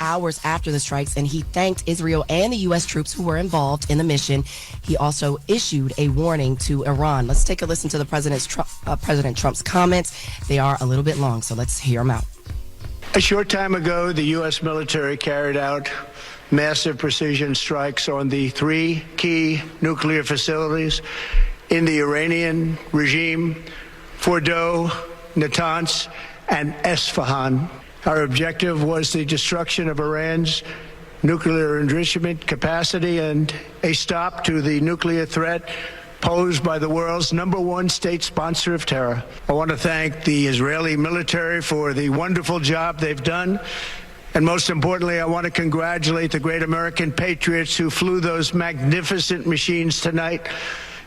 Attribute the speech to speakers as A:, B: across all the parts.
A: hours after the strikes, and he thanked Israel and the U.S. troops who were involved in the mission. He also issued a warning to Iran. Let's take a listen to the President Trump's comments. They are a little bit long, so let's hear them out.
B: A short time ago, the U.S. military carried out massive precision strikes on the 3 key nuclear facilities in the Iranian regime, Fordow, Natanz, and Esfahan. Our objective was the destruction of Iran's nuclear enrichment capacity and a stop to the nuclear threat posed by the world's #1 state sponsor of terror. I want to thank the Israeli military for the wonderful job they've done. And most importantly, I want to congratulate the great American patriots who flew those magnificent machines tonight,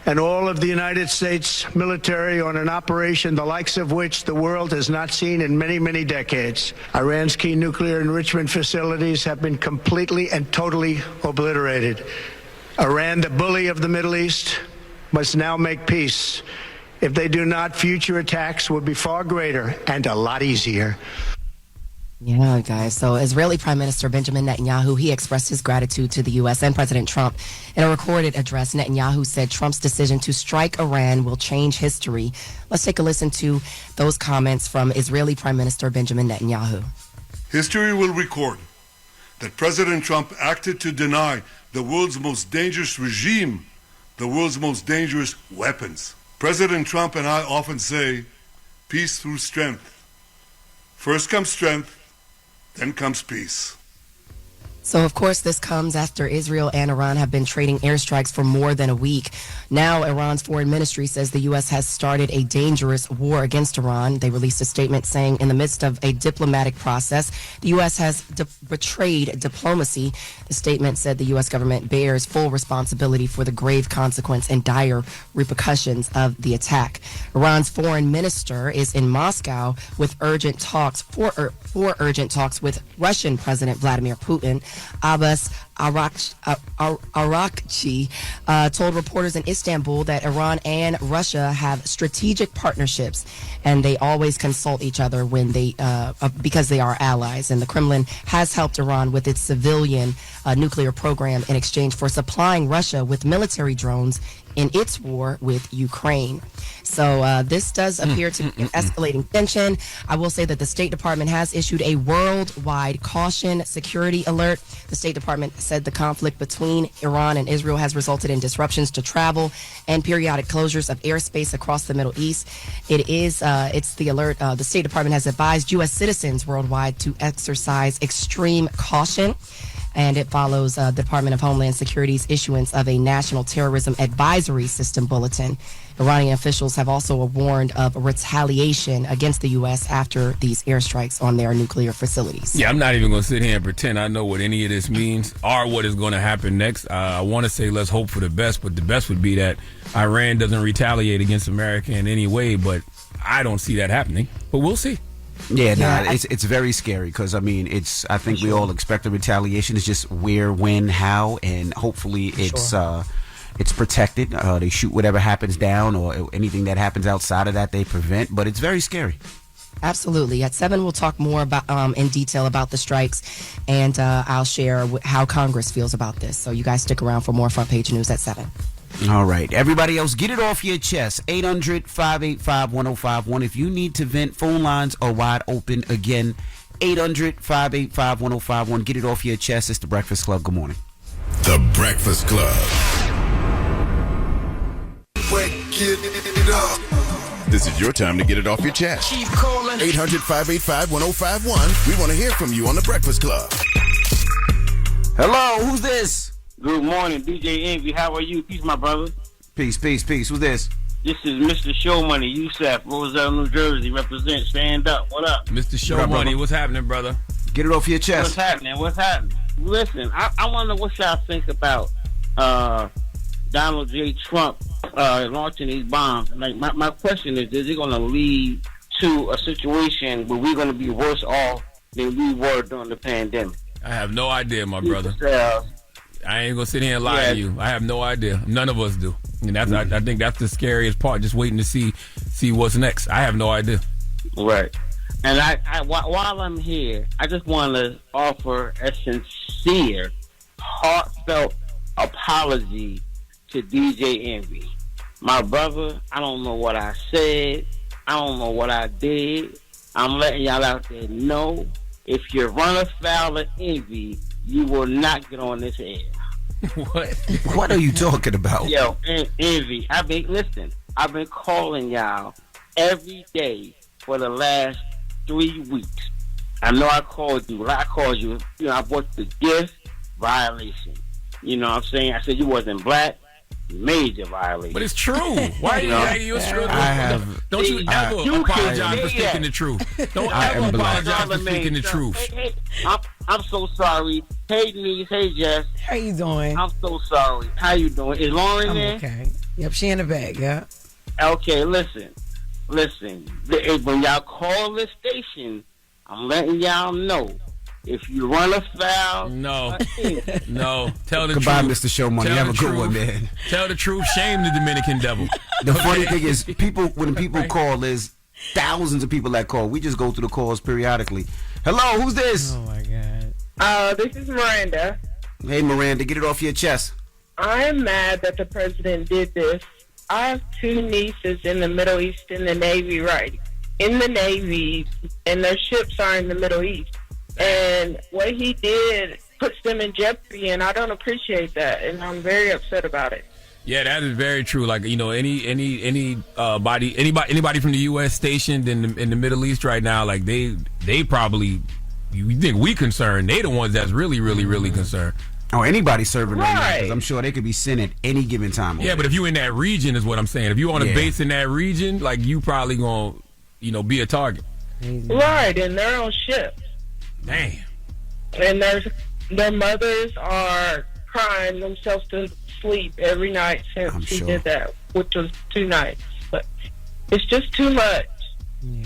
B: and all of the United States military on an operation the likes of which the world has not seen in many, many decades. Iran's key nuclear enrichment facilities have been completely and totally obliterated. Iran, the bully of the Middle East, must now make peace. If they do not, future attacks will be far greater and a lot easier.
A: Yeah, guys. So Israeli Prime Minister Benjamin Netanyahu, he expressed his gratitude to the U.S. and President Trump. In a recorded address, Netanyahu said Trump's decision to strike Iran will change history. Let's take a listen to those comments from Israeli Prime Minister Benjamin Netanyahu.
C: History will record that President Trump acted to deny the world's most dangerous regime the world's most dangerous weapons. President Trump and I often say, peace through strength. First comes strength, then comes peace.
A: So, of course, this comes after Israel and Iran have been trading airstrikes for more than a week. Now, Iran's foreign ministry says the U.S. has started a dangerous war against Iran. They released a statement saying in the midst of a diplomatic process, the U.S. has betrayed diplomacy. The statement said the U.S. government bears full responsibility for the grave consequence and dire repercussions of the attack. Iran's foreign minister is in Moscow with urgent talks for urgent talks with Russian President Vladimir Putin. Abbas Araghchi told reporters in Istanbul that Iran and Russia have strategic partnerships, and they always consult each other when they because they are allies. And the Kremlin has helped Iran with its civilian nuclear program in exchange for supplying Russia with military drones in its war with Ukraine. So this does appear to be an escalating tension. I will say that the State Department has issued a worldwide caution security alert. The State Department said the conflict between Iran and Israel has resulted in disruptions to travel and periodic closures of airspace across the Middle East. It's the alert. The State Department has advised U.S. citizens worldwide to exercise extreme caution. And it follows the Department of Homeland Security's issuance of a National Terrorism Advisory System bulletin. Iranian officials have also warned of retaliation against the U.S. after these airstrikes on their nuclear facilities.
D: Yeah, I'm not even going to sit here and pretend I know what any of this means or what is going to happen next. I want to say let's hope for the best, but the best would be that Iran doesn't retaliate against America in any way, but I don't see that happening. But we'll see.
E: Yeah, it's very scary because I think we all expect a retaliation. It's just where, when, how, and hopefully it's protected. They shoot whatever happens down, or anything that happens outside of that they prevent. But it's very scary.
A: Absolutely. At 7, we'll talk more about in detail about the strikes, and I'll share how Congress feels about this. So you guys stick around for more front page news at 7.
E: All right. Everybody else, get it off your chest. 800-585-1051. If you need to vent, phone lines are wide open again. 800-585-1051. Get it off your chest. It's The Breakfast Club. Good morning.
F: The Breakfast Club. This is your time to get it off your chest. Keep calling. 800-585-1051. We want to hear from you on The Breakfast Club.
E: Hello, who's this?
G: Good morning, DJ Envy. How are you? Peace, my brother.
E: Peace. Who's this?
G: This is Mr. Show Money, Youssef, Roselle, New Jersey. Represent. Stand up. What up?
D: Mr. Show Money, what's happening, brother?
E: Get it off your chest.
G: What's happening? Listen, I wonder what y'all think about Donald J. Trump launching these bombs. Like, my question is it going to lead to a situation where we're going to be worse off than we were during the pandemic?
D: I have no idea, my brother. I ain't gonna sit here and lie to you. I have no idea. None of us do. And that's I think that's the scariest part. Just waiting to see what's next. I have no idea.
G: Right. And while I'm here, I just want to offer a sincere, heartfelt apology to DJ Envy. My brother, I don't know what I said. I don't know what I did. I'm letting y'all out there know, if you run afoul of Envy, you will not get on this air.
D: What?
E: What are you talking about?
G: Yo, Envy, I've been calling y'all every day for the last 3 weeks. I know I called you. I called you. You know, I brought the gift violation. You know what I'm saying? I said you wasn't black. Major violation.
D: But it's true. Why are you it's true? Don't you ever apologize for speaking the truth. Don't ever apologize for speaking the truth.
G: Hey, I'm so sorry. Hey, niece. Hey, Jess.
H: How you doing?
G: I'm so sorry. How you doing? Is Loren there?
H: Okay. Yep, she in the bag, yeah.
G: Okay, listen. When y'all call this station, I'm letting y'all know. If you run afoul,
D: no. Tell the
E: Goodbye,
D: truth.
E: Mr. Show Money. Have a good one, man.
D: Tell the truth. Shame the Dominican devil.
E: The funny thing is, when people call, there's thousands of people that call. We just go through the calls periodically. Hello, who's this?
H: Oh my God.
I: This is Miranda.
E: Hey, Miranda, get it off your chest.
I: I'm mad that the president did this. I have 2 nieces in the Middle East in the Navy, right? In the Navy, and their ships are in the Middle East. And what he did puts them in jeopardy, and I don't appreciate that, and I'm very upset about it.
D: Yeah, that is very true. Like, you know, anybody from the U.S. stationed in the Middle East right now, like they probably, you think we concerned? They the ones that's really, really, really concerned.
E: Or anybody serving right now, because I'm sure they could be sent at any given time.
D: Yeah, but if you in that region is what I'm saying. If you on a base in that region, like you probably gonna, be a target.
I: Right, in their own ships.
D: Damn.
I: And their mothers are crying themselves to sleep every night since he did that, which was 2 nights. But it's just too much.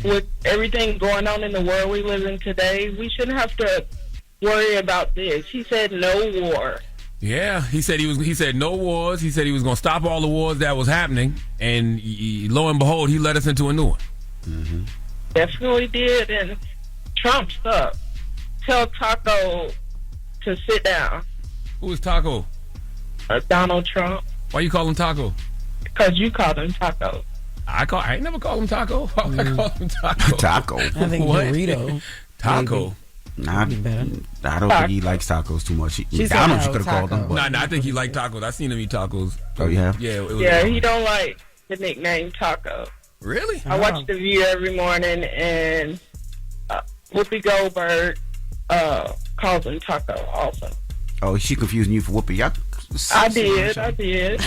I: With everything going on in the world we live in today, we shouldn't have to worry about this. He said no war.
D: Yeah, he said no wars. He said he was going to stop all the wars that was happening, and lo and behold, he led us into a new one.
E: Mm-hmm.
I: Definitely did, and Trump's up. Tell Tagoe to sit down.
D: Who is Tagoe?
I: Donald Trump.
D: Why you call him Tagoe?
I: Because you called him Tagoe.
D: I ain't never called him Taco. Why would I call him Taco?
E: Taco.
H: I think burrito.
D: Taco.
E: Nah, I don't think he likes tacos too much. Donald, you could have called him.
D: Nah, I think he liked tacos. I seen him eat tacos.
E: Oh, you have?
I: Yeah, he don't like the nickname Taco.
D: Really?
I: I watch The View every morning, and Whoopi Goldberg calls him Taco also.
E: Oh, she confusing you for Whoopi.
I: I did. Okay.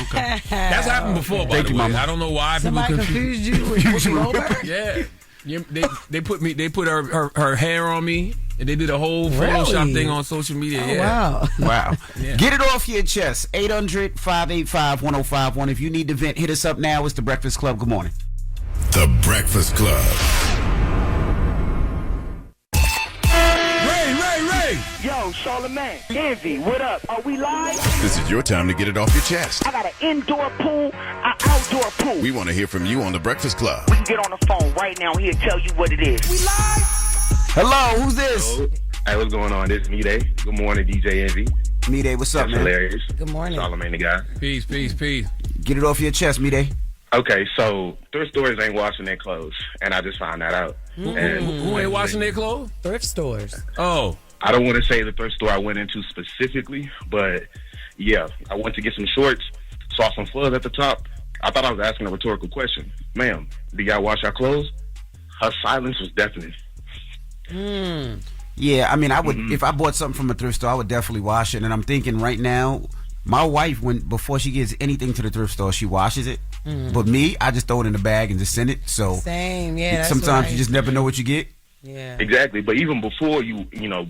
D: That's happened before, by the way. I don't know why
H: Somebody
D: people confuse
H: you with Whoopi Goldberg?
D: Yeah. They put her hair on me, and they did a whole Photoshop thing on social media.
H: Oh, yeah.
E: Wow. Yeah. Get it off your chest. 800-585-1051. If you need to vent, hit us up now. It's The Breakfast Club. Good morning.
F: The Breakfast Club.
D: Ray.
J: Yo, Charlamagne, Envy, what up? Are we live?
F: This is your time to get it off your chest.
J: I got an indoor pool, an outdoor pool.
F: We want to hear from you on The Breakfast Club.
J: We can get on the phone right now. He'll tell you what it is. We live?
E: Hello, who's this?
K: Hello. Hey, what's going on? This is Me-Day. Good morning, DJ Envy.
E: Me-Day, what's up,
K: Jess
E: man?
K: Hilarious.
H: Good morning.
K: Charlamagne the guy.
D: Peace.
E: Get it off your chest, Me-Day.
K: Okay, so thrift stores ain't washing their clothes, and I just found that out.
D: Who ain't washing their clothes?
H: Thrift stores.
D: Oh.
K: I don't want to say the thrift store I went into specifically, but yeah, I went to get some shorts, saw some fuzz at the top. I thought I was asking a rhetorical question. Ma'am, do y'all wash your clothes? Her silence was deafening.
E: Yeah, I mean, I would if I bought something from a thrift store, I would definitely wash it. And I'm thinking right now, my wife, before she gives anything to the thrift store, she washes it. But me, I just throw it in the bag and just send it. So
H: same, yeah.
E: Sometimes you just never know what you get.
H: Yeah.
K: Exactly, but even before you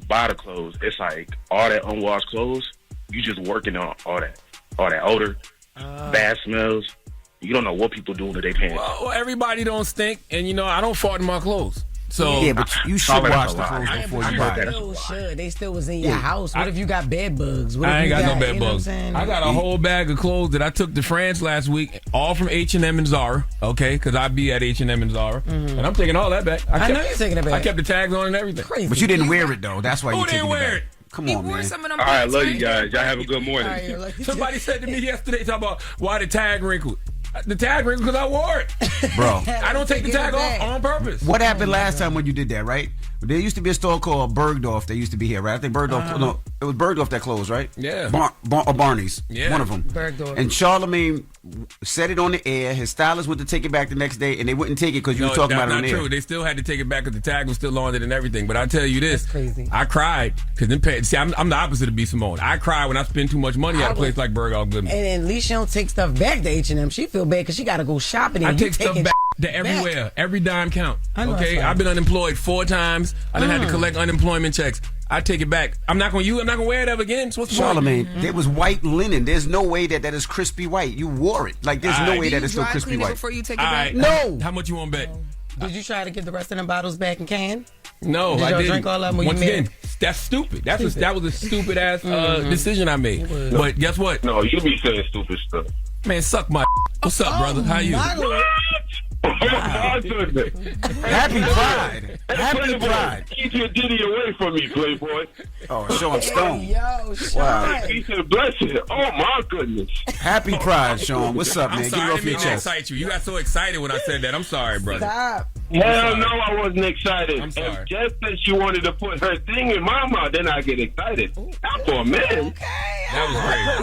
K: buy the clothes, it's like all that unwashed clothes. You just working on all that odor, bad smells. You don't know what people do to their pants.
D: Well, everybody don't stink, and I don't fart in my clothes. So
E: yeah, but you should wash the clothes before you buy it.
H: They still was in your house. What if you got bed bugs? What
D: I ain't got no bed
H: you know
D: bugs. I got a whole bag of clothes that I took to France last week, all from H&M and Zara. Okay, because I be at H&M and Zara, and I'm taking all that back.
H: I know you're taking it back.
D: I kept the tags on and everything.
H: Crazy.
E: But you didn't wear it though. That's why you didn't wear it. Come on, man.
K: All right, I love you guys. Y'all have a good morning.
D: Somebody said to me yesterday, talking about why the tag wrinkled. The tag wrinkled because I wore it.
E: Bro.
D: I don't take the tag off on purpose.
E: What happened last time when you did that, right? There used to be a store called Bergdorf that used to be here, right? I think Bergdorf, no, it was Bergdorf that closed, right?
D: Yeah.
E: Or Barney's.
D: Yeah.
E: One of them.
H: Bergdorf.
E: And Charlamagne said it on the air. His stylist went to take it back the next day, and they wouldn't take it because you were talking about it on the air.
D: That's not true. They still had to take it back because the tag was still on it and everything. But I tell you this.
H: That's crazy.
D: I cried. Because I'm the opposite of B. Simone. I cry when I spend too much money at a place like Bergdorf Goodman.
H: And at least she don't take stuff back to H&M. She feel bad because she got to go shopping.
D: I take stuff back to everywhere. Every dime count. Okay? I've been unemployed 4 times. I done had to collect unemployment checks. I take it back. I'm not going to wear it ever again. So what's the point?
E: Charlamagne, there was white linen. There's no way that is crispy white. You wore it. Like, there's no way that is still crispy white.
L: Before you take it back?
E: No.
D: How much you want to bet?
H: Did you try to get the rest of them bottles back in can?
D: No,
H: I didn't. Drink all of them?
D: Once again, that's stupid. That was a stupid ass decision I made. But guess what?
K: No, you be saying stupid stuff.
D: Man, suck my. What's up, brother? How you?
E: Happy Pride. Happy Pride.
K: Keep your Diddy away from me, Playboy.
E: Oh, Sean Stone.
H: Yo, Sean.
E: Wow.
K: Peace and blessing. Oh, my goodness.
E: Happy Pride, Sean. What's up, man?
D: I'm sorry,
E: Get it off your chest.
D: Excite you. You got so excited when I said that. I'm sorry, brother.
H: Stop.
K: Hell no, I wasn't excited.
D: I'm sorry.
K: If Jess said she wanted to put her thing in my mouth, then I get excited. Not for a man.
D: That was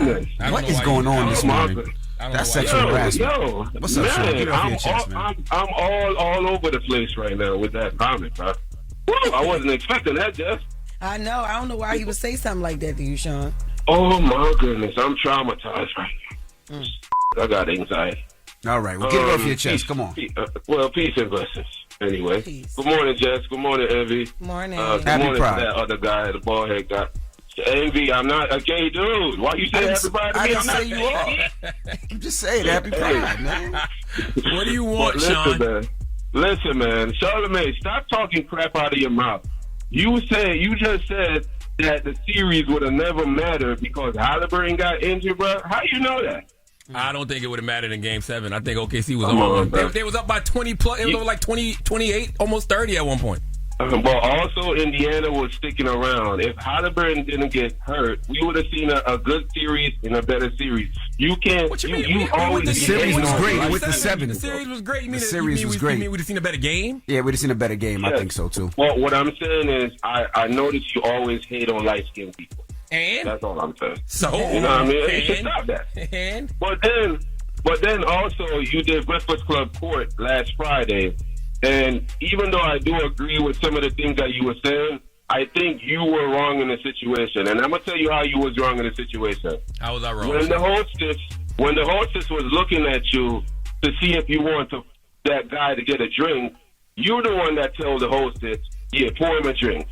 D: great.
E: What is going on this morning? That's sexual harassment. What's up, Sean? Get it off your chest, man.
K: I'm all over the place right now with that comment, huh? Woo, I wasn't expecting that, Jess.
H: I know. I don't know why he would say something like that to you, Sean.
K: Oh, my goodness. I'm traumatized right now. I got anxiety.
E: All right. Well, get it off your chest. Come on.
K: Peace and blessings. Anyway.
H: Peace.
K: Good morning, Jess. Good morning, Envy.
H: Morning.
K: Good
E: Happy
K: morning
E: Pride.
K: to that other guy, the bald head guy. Envy, I'm not a gay dude. Why you say everybody?
E: I didn't say you are. I'm just saying, happy Pride, man.
D: What do you want,
K: listen,
D: Sean?
K: Listen, man. Charlamagne, stop talking crap out of your mouth. You just said that the series would have never mattered because Halliburton got injured, bro. How you know that?
D: I don't think it would have mattered in Game 7. I think OKC was on. They was up by 20 plus. It was over like 20, 28, almost 30 at one point.
K: But also, Indiana was sticking around. If Halliburton didn't get hurt, we would have seen a good series and a better series. You can't.
D: What you mean?
K: You always.
E: The series was great. With the 7.
D: The series was great.
E: The series was great.
D: You mean we'd have seen a better game?
E: Yeah, we'd have seen a better game. I think so, too.
K: Well, what I'm saying is, I notice you always hate on light-skinned people.
D: And?
K: That's all I'm saying.
D: So?
K: You know what I mean? You should stop that.
D: And?
K: But then also, you did Breakfast Club Court last Friday. And even though I do agree with some of the things that you were saying, I think you were wrong in the situation. And I'm going to tell you how you was wrong in the situation.
D: How was I wrong?
K: When the hostess was looking at you to see if you want that guy to get a drink, you're the one that told the hostess, yeah, pour him a drink.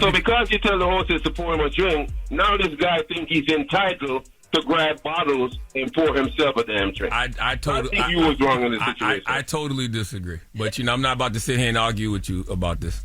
K: So because you tell the hostess to pour him a drink, now this guy think he's entitled to grab bottles and pour himself a damn drink.
D: I
K: think you was wrong in this situation.
D: I totally disagree. But, I'm not about to sit here and argue with you about this.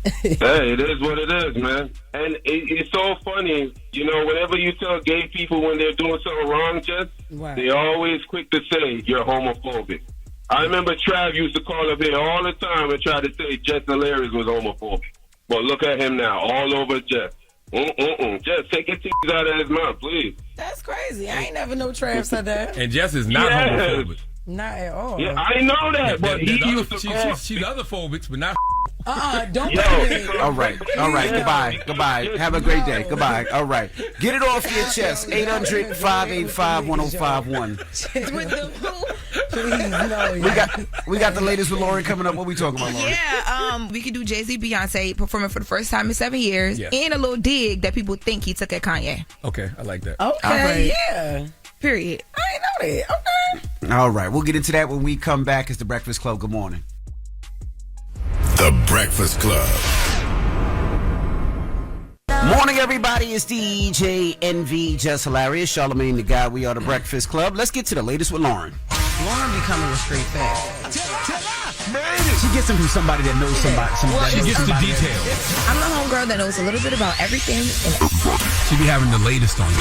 K: Hey, it is what it is, man. And it's so funny, whenever you tell gay people when they're doing something wrong, Jess, they're always quick to say you're homophobic. I remember Trav used to call up here all the time and try to say Jess Hilarious was homophobic. But look at him now, all over Jess. Jess, take your teeth out of his mouth, please.
H: That's crazy. I ain't never know Trav said that.
D: And Jess is not homophobic.
H: Not at all.
K: Yeah, I know that, but he used to call.
D: She's other phobics, but not.
H: Don't blame me.
E: All right. Goodbye. Have a great day. Goodbye. All right. Get it off your chest. 800-585-1051.
H: Please, no.
E: We got the latest with Loren coming up. What we talking about, Loren?
L: Yeah, we could do Jay-Z, Beyonce performing for the first time in 7 years, and a little dig that people think he took at Kanye.
D: Okay, I like that.
H: Okay, yeah.
L: Period.
H: I ain't know that. Okay.
E: All right, we'll get into that when we come back. It's the Breakfast Club. Good morning.
F: The Breakfast Club.
E: Morning, everybody. It's DJ NV, Jess Hilarious, Charlamagne the Guy. We are the Breakfast Club. Let's get to the latest with Loren.
H: Loren be coming with straight facts.
E: She gets them from somebody that knows somebody.
D: She gets the details.
L: I'm the homegirl that knows a little bit about everything.
D: She be having the latest on you.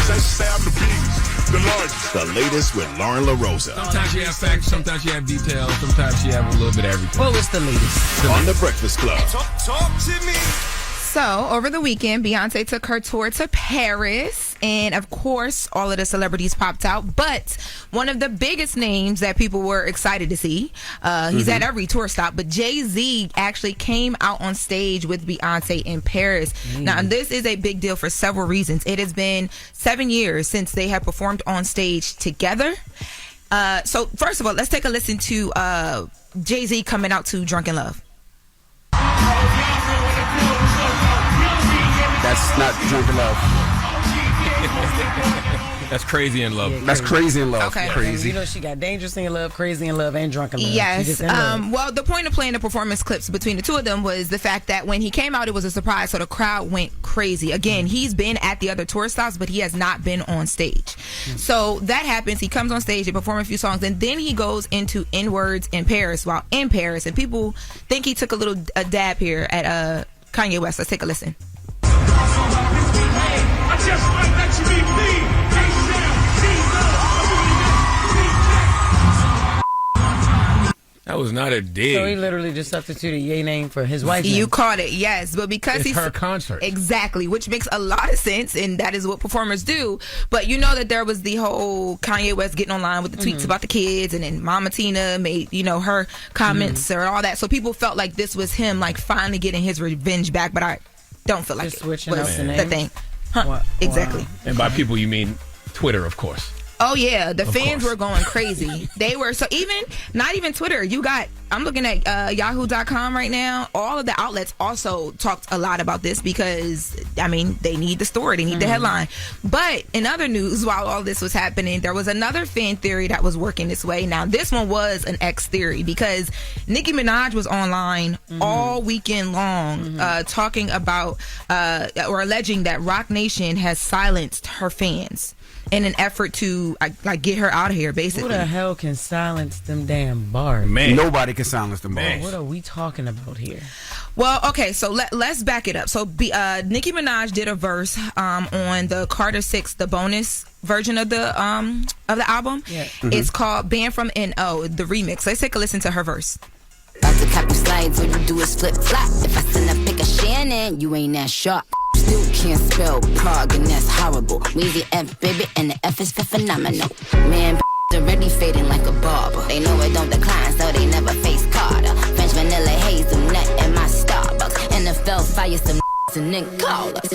F: The latest with Loren LoRosa.
D: Sometimes she have facts, sometimes she have details, sometimes she have a little bit of everything.
H: Well, it's the latest.
F: On The Breakfast Club.
M: Talk to me.
L: So, over the weekend, Beyonce took her tour to Paris, and of course, all of the celebrities popped out, but one of the biggest names that people were excited to see, he's at every tour stop, but Jay-Z actually came out on stage with Beyonce in Paris. Now, this is a big deal for several reasons. It has been 7 years since they have performed on stage together. So, first of all, let's take a listen to Jay-Z coming out to Drunk in Love.
E: That's not Drunk in Love.
D: That's Crazy in Love.
H: Yeah,
E: That's Crazy in Love.
L: Okay.
E: Crazy.
H: You know, she got Dangerously in Love, Crazy in Love, and Drunk in Love.
L: Yes. Well, the point of playing the performance clips between the two of them was the fact that when he came out, it was a surprise, so the crowd went crazy. Again, he's been at the other tour stops, but he has not been on stage. So that happens. He comes on stage, they perform a few songs, and then he goes into N-words in Paris while in Paris, and people think he took a dab here at Kanye West. Let's take a listen.
M: I just like that you be me.
D: That was not a dig.
H: So he literally just substituted Ye name for his wife's name.
L: You caught it, yes. But because
D: it's her concert.
L: Exactly, which makes a lot of sense, and that is what performers do. But you know that there was the whole Kanye West getting online with the tweets about the kids, and then Mama Tina made, her comments or all that. So people felt like this was him, like, finally getting his revenge back, but I don't feel like
H: just
L: it
H: switching
L: was
H: up the
L: the
H: name.
L: thing. Huh, exactly.
D: And by people, you mean Twitter, of course.
L: Oh yeah, the fans were going crazy. They were not even Twitter. I'm looking at Yahoo.com right now. All of the outlets also talked a lot about this because they need the story, they need the headline. But in other news, while all this was happening, there was another fan theory that was working this way. Now this one was an X theory because Nicki Minaj was online all weekend long talking about or alleging that Roc Nation has silenced her fans in an effort to get her out of here, basically.
H: Who the hell can silence them damn bars?
E: Man. Nobody can silence them bars.
H: What are we talking about here?
L: Well, okay, so let's back it up. So Nicki Minaj did a verse on the Carter 6, the bonus version of the album. Yeah. It's called Banned from NO, the remix. Let's take a listen to her verse.
N: About to copy slides, all you do is flip flop. If I send a pic of Shannon, you ain't that sharp. Still can't spell Prague, and that's horrible. Weezy F, baby, and the F is for phenomenal. Man, already fading like a barber. They know it don't decline, so they never face Carter. French vanilla hazelnut in my Starbucks. NFL fire some and then call us.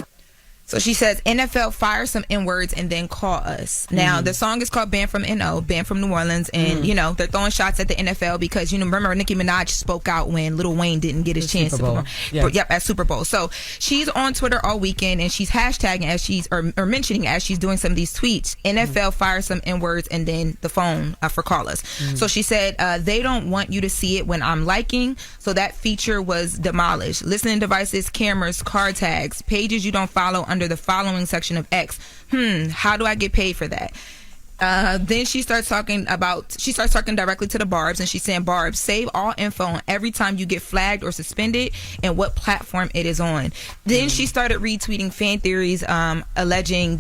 L: So she says, NFL fire some N-words and then call us. Now, the song is called Banned from NO, Banned from New Orleans. And, they're throwing shots at the NFL because, remember Nicki Minaj spoke out when Lil Wayne didn't get his chance to perform. Yep, at Super Bowl. So she's on Twitter all weekend and she's hashtagging as she's, or mentioning as she's doing some of these tweets, NFL fire some N-words and then the phone for call us. So she said, they don't want you to see it when I'm liking. So that feature was demolished. Listening devices, cameras, card tags, pages you don't follow under the following section of X. How do I get paid for that? Then she starts talking directly to the Barbs, and she's saying, Barbs, save all info on every time you get flagged or suspended and what platform it is on. Then she started retweeting fan theories, alleging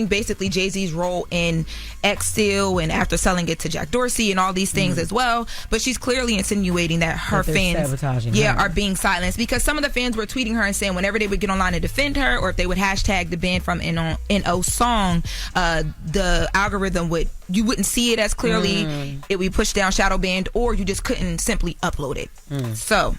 L: basically Jay-Z's role in X Steel and after selling it to Jack Dorsey and all these things as well. But she's clearly insinuating that her fans are being silenced because some of the fans were tweeting her and saying whenever they would get online and defend her or if they would hashtag the band from NO song, the algorithm you wouldn't see it as clearly. It would be pushed down, shadow banned, or you just couldn't simply upload it. So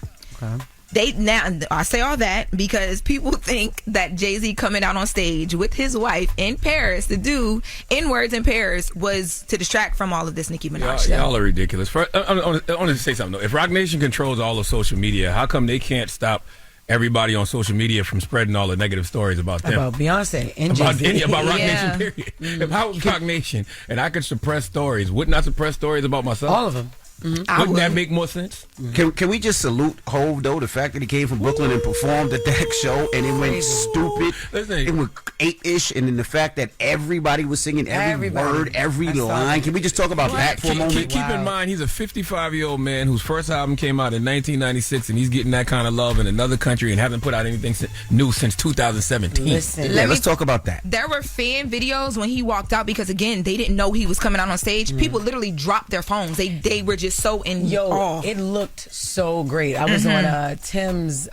L: I say all that because people think that Jay-Z coming out on stage with his wife in Paris to do N-words in Paris was to distract from all of this Nicki Minaj.
D: Y'all are ridiculous. I want to say something though. If Roc Nation controls all of social media, how come they can't stop everybody on social media from spreading all the negative stories about them?
H: About Beyonce and Jay-Z.
D: About Roc Nation, period. If I was Roc Nation and I could suppress stories, wouldn't I suppress stories about myself?
H: All of them.
D: Wouldn't that make more sense?
E: Can we just salute Hov though, the fact that he came from Brooklyn and performed at that show and it went stupid. It went 8-ish, and then the fact that everybody was singing every word, every line. Can we just talk about that for a moment?
D: Keep in mind, he's a 55-year-old man whose first album came out in 1996, and he's getting that kind of love in another country and hasn't put out anything new since 2017.
E: Let's talk about that.
L: There were fan videos when he walked out because, again, they didn't know he was coming out on stage. People literally dropped their phones. They were just so in awe.
H: It looked so great. I was on Tim's,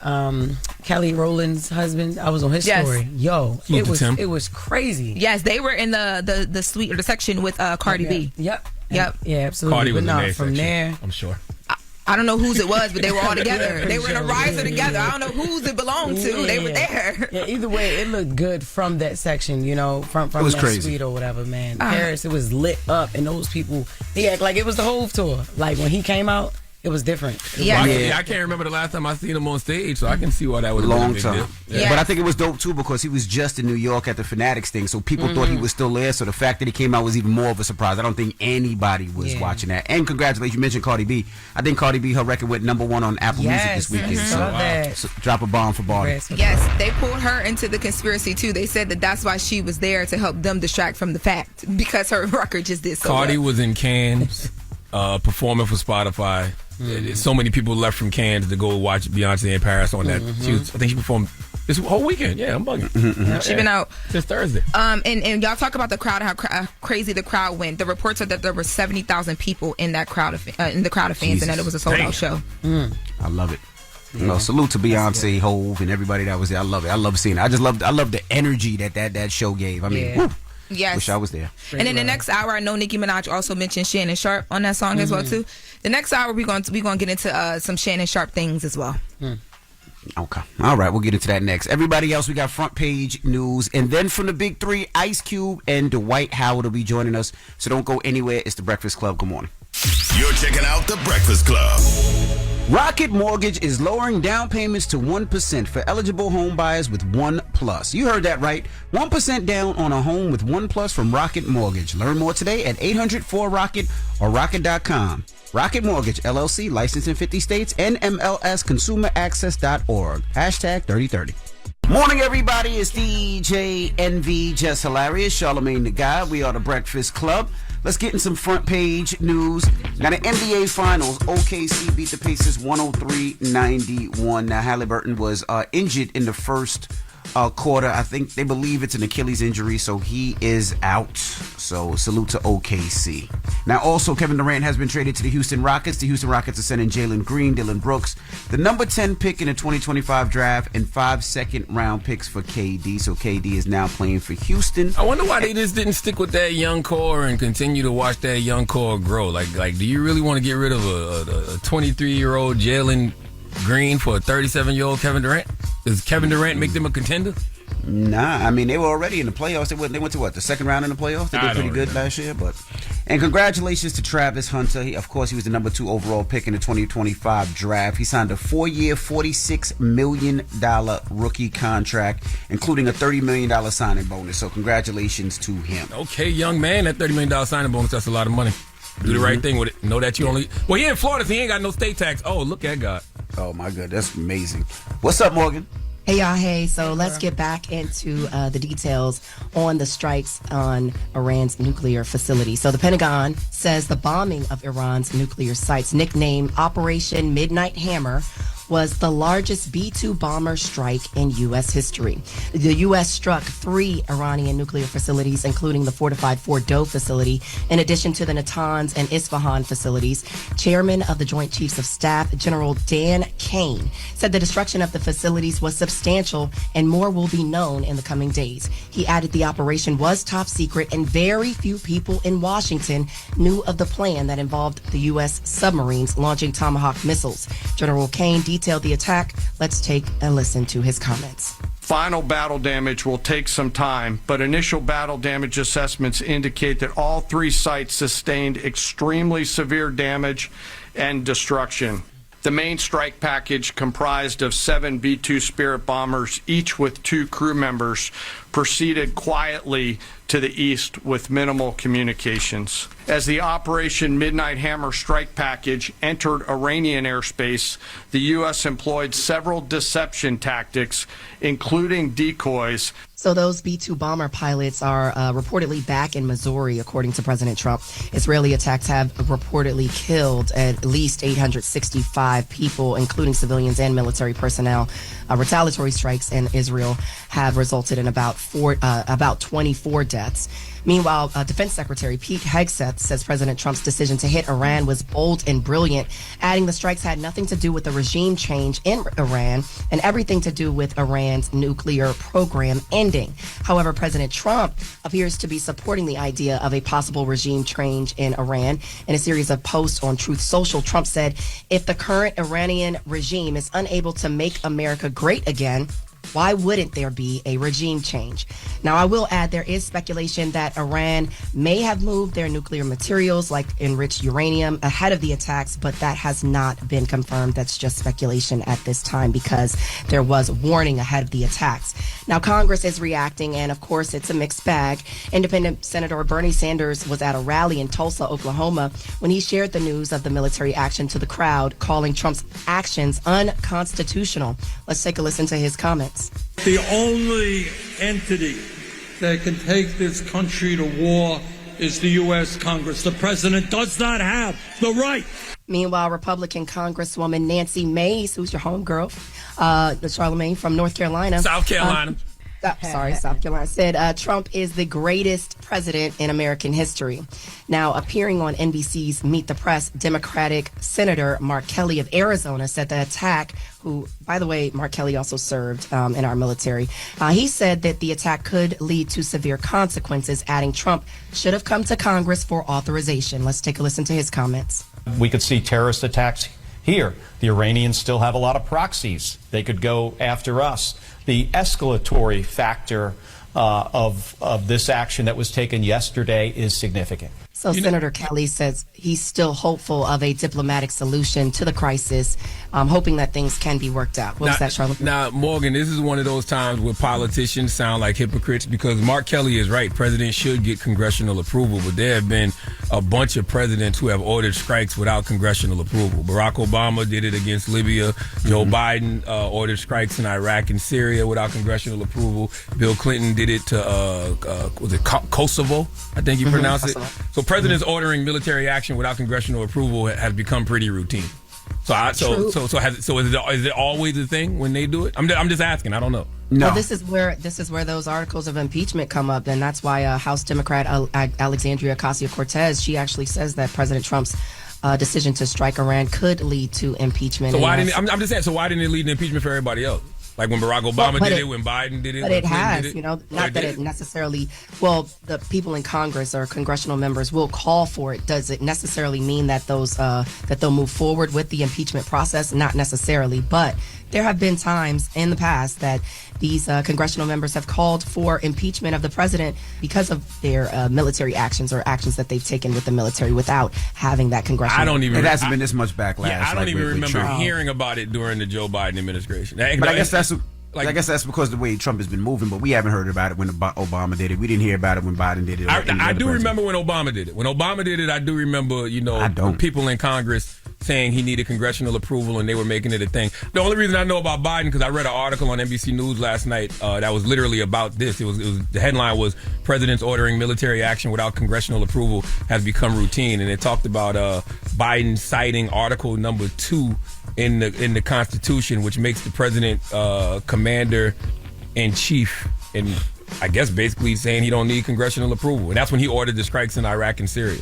H: Kelly Rowland's husband. I was on his story. It was crazy.
L: Yes, they were in the suite or the section with Cardi B.
H: Yep. Yeah, absolutely.
D: Cardi was
H: but
D: in
H: from there,
D: I'm sure.
L: I don't know whose it was, but they were all together. They were in a riser together. I don't know whose it belonged to. They were there.
H: Yeah, either way, it looked good from that section, from
E: it was
H: that
E: crazy.
H: suite or whatever, man. Paris, it was lit up, and those people, they act like it was the Hove tour. Like, when he came out, it was different.
D: I can't remember the last time I seen him on stage, so I can see why that was
E: a long
D: big
E: time.
D: Yeah.
E: But I think it was dope too because he was just in New York at the Fanatics thing, so people thought he was still there. So the fact that he came out was even more of a surprise. I don't think anybody was watching that. And congratulations, you mentioned Cardi B. I think Cardi B, her record went #1 on Apple Music this weekend. So drop a bomb for Barney.
L: Yes, they pulled her into the conspiracy too. They said that's why she was there to help them distract from the fact because her record just did so
D: Cardi
L: well.
D: was in Cannes performing for Spotify. So many people left from Cannes to go watch Beyonce in Paris on that. I think she performed this whole weekend. Yeah, I'm bugging.
L: She's been out
D: since Thursday.
L: And y'all talk about the crowd, how crazy the crowd went. The reports are that there were 70,000 people in that crowd of fans, and that it was a sold out show.
E: I love it. Salute to Beyonce, Hove, and everybody that was there. I love it. I love seeing it. I love the energy that show gave. I mean, woo.
L: Yes.
E: Wish I was there.
L: And in the next hour, I know Nicki Minaj also mentioned Shannon Sharp on that song as well too. The next hour, we're going to get into some Shannon Sharp things as well.
E: Okay. All right. We'll get into that next. Everybody else, we got front page news. And then from the big three, Ice Cube and Dwight Howard will be joining us. So don't go anywhere. It's The Breakfast Club. Good morning.
F: You're checking out The Breakfast Club.
E: Rocket Mortgage is lowering down payments to 1% for eligible home buyers with One Plus. You heard that right. 1% down on a home with One Plus from Rocket Mortgage. Learn more today at 800-4ROCKET or rocket.com. Rocket Mortgage, LLC, licensed in 50 states, NMLS consumeraccess.org. Hashtag 3030. Morning, everybody. It's DJ NV, Jess Hilarious, Charlamagne the Guy. We are The Breakfast Club. Let's get in some front page news. Now, the NBA Finals, OKC beat the Pacers 103-91. Now, Halliburton was injured in the first quarter. I think they believe it's an Achilles injury, so he is out. So, salute to OKC. Now, also, Kevin Durant has been traded to the Houston Rockets. The Houston Rockets are sending Jalen Green, Dylan Brooks, the number 10 pick in the 2025 draft, and 5 second-round picks for KD. So, KD is now playing for Houston.
D: I wonder why they just didn't stick with that young core and continue to watch that young core grow. Like, do you really want to get rid of a 23-year-old Jalen Green for a 37-year-old Kevin Durant? Does Kevin Durant make them a contender?
E: Nah, I mean, they were already in the playoffs. They went to what, the second round in the playoffs? They did pretty good last year. And congratulations to Travis Hunter. Of course, he was the number 2 overall pick in the 2025 draft. He signed a 4-year, $46 million rookie contract, including a $30 million signing bonus. So congratulations to him.
D: Okay, young man, that $30 million signing bonus, that's a lot of money. Do the right thing with it. Know that you only... Well, he in Florida, so he ain't got no state tax. Oh, look at God.
E: Oh, my God. That's amazing. What's up, Morgan?
A: Hey, y'all. Hey, so let's get back into the details on the strikes on Iran's nuclear facility. So the Pentagon says the bombing of Iran's nuclear sites, nicknamed Operation Midnight Hammer, was the largest B-2 bomber strike in U.S. history. The U.S. struck 3 Iranian nuclear facilities, including the fortified Fordow facility, in addition to the Natanz and Isfahan facilities. Chairman of the Joint Chiefs of Staff, General Dan Kane, said the destruction of the facilities was substantial and more will be known in the coming days. He added the operation was top secret and very few people in Washington knew of the plan that involved the U.S. submarines launching Tomahawk missiles. General Kane detailed the attack. Let's take a listen to his comments.
O: Final battle damage will take some time, but initial battle damage assessments indicate that all 3 sites sustained extremely severe damage and destruction. The main strike package, comprised of 7 B-2 Spirit bombers, each with 2 crew members, proceeded quietly to the east with minimal communications. As the Operation Midnight Hammer strike package entered Iranian airspace, the U.S. employed several deception tactics, including decoys.
A: So those B-2 bomber pilots are reportedly back in Missouri, according to President Trump. Israeli attacks have reportedly killed at least 865 people, including civilians and military personnel. Retaliatory strikes in Israel have resulted in about 24 deaths. Meanwhile, Defense Secretary Pete Hegseth says President Trump's decision to hit Iran was bold and brilliant, adding the strikes had nothing to do with the regime change in Iran and everything to do with Iran's nuclear program ending. However, President Trump appears to be supporting the idea of a possible regime change in Iran. In a series of posts on Truth Social, Trump said, if the current Iranian regime is unable to make America great again, why wouldn't there be a regime change? Now, I will add there is speculation that Iran may have moved their nuclear materials, like enriched uranium, ahead of the attacks, but that has not been confirmed. That's just speculation at this time because there was warning ahead of the attacks. Now, Congress is reacting, and of course, it's a mixed bag. Independent Senator Bernie Sanders was at a rally in Tulsa, Oklahoma, when he shared the news of the military action to the crowd, calling Trump's actions unconstitutional. Let's take a listen to his comments.
P: The only entity that can take this country to war is the U.S. Congress. The president does not have the right.
A: Meanwhile, Republican Congresswoman Nancy Mace, who's your homegirl, Charlamagne from North Carolina.
D: South Carolina.
A: South Carolina, said Trump is the greatest president in American history. Now, appearing on NBC's Meet the Press, Democratic Senator Mark Kelly of Arizona said the attack, who, by the way, Mark Kelly also served in our military. He said that the attack could lead to severe consequences, adding Trump should have come to Congress for authorization. Let's take a listen to his comments.
Q: We could see terrorist attacks here. The Iranians still have a lot of proxies. They could go after us. The escalatory factor of this action that was taken yesterday is significant.
A: So Senator Kelly says he's still hopeful of a diplomatic solution to the crisis, hoping that things can be worked out. What was that, Charlotte?
D: Now, Morgan, this is one of those times where politicians sound like hypocrites because Mark Kelly is right. Presidents should get congressional approval, but there have been a bunch of presidents who have ordered strikes without congressional approval. Barack Obama did it against Libya. Joe Biden ordered strikes in Iraq and Syria without congressional approval. Bill Clinton did it to, was it Kosovo? I think you pronounce it. So presidents ordering military action without congressional approval has become pretty routine. So is it always a thing when they do it? I'm just asking. I don't know.
A: No. Well, this is where those articles of impeachment come up, and that's why House Democrat Alexandria Ocasio-Cortez, she actually says that President Trump's decision to strike Iran could lead to impeachment.
D: So why didn't I'm just saying? So why didn't it lead to impeachment for everybody else? Like when Barack Obama did it, when Biden did it.
A: But it has, not that it necessarily, the people in Congress or congressional members will call for it. Does it necessarily mean that that they'll move forward with the impeachment process? Not necessarily, but there have been times in the past that these congressional members have called for impeachment of the president because of their military actions or actions that they've taken with the military without having that congressional.
E: It hasn't been this much backlash.
D: Yeah, I don't even remember hearing about it during the Joe Biden administration.
E: But I guess that's because the way Trump has been moving, but we haven't heard about it when Obama did it. We didn't hear about it when Biden did it.
D: I do remember when Obama did it. When Obama did it, I do remember, people in Congress saying he needed congressional approval and they were making it a thing. The only reason I know about Biden because I read an article on NBC News last night that was literally about this. It was the headline was "Presidents ordering military action without congressional approval has become routine," and it talked about Biden citing Article Number 2 in the Constitution, which makes the president commander in chief, and I guess basically saying he don't need congressional approval, and that's when he ordered the strikes in Iraq and Syria.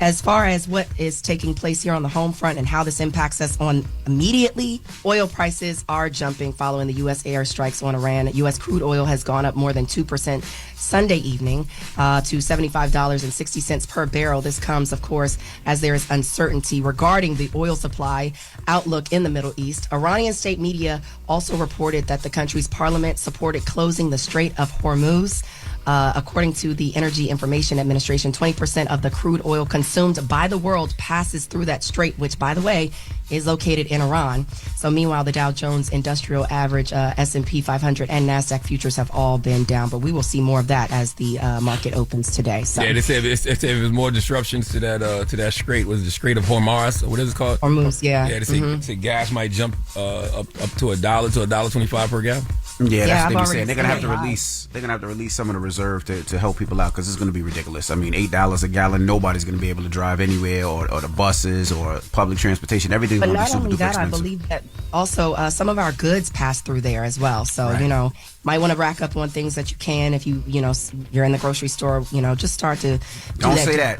A: As far as what is taking place here on the home front and how this impacts us on immediately, oil prices are jumping following the U.S. airstrikes on Iran. U.S. crude oil has gone up more than 2% Sunday evening to $75.60 per barrel. This comes, of course, as there is uncertainty regarding the oil supply outlook in the Middle East. Iranian state media also reported that the country's parliament supported closing the Strait of Hormuz. According to the Energy Information Administration, 20% of the crude oil consumed by the world passes through that strait, which, by the way, is located in Iran. So meanwhile, the Dow Jones Industrial Average, S&P 500, and NASDAQ futures have all been down. But we will see more of that as the market opens today. So.
D: Yeah, they said if there's more disruptions to that strait, was the Strait of Hormuz, or what is it called?
A: Hormuz, yeah.
D: Yeah, they say gas might jump up to $1 to $1.25 per gallon.
E: Yeah, that's what they be saying. They're gonna have to release. They're gonna have to release some of the reserve to help people out because it's gonna be ridiculous. I mean, $8 a gallon. Nobody's gonna be able to drive anywhere, or the buses or public transportation. Everything's gonna be super duper expensive.
A: But not only that, I believe that also some of our goods pass through there as well. So might want to rack up on things that you can if you're in the grocery store. Just start to
E: don't say that.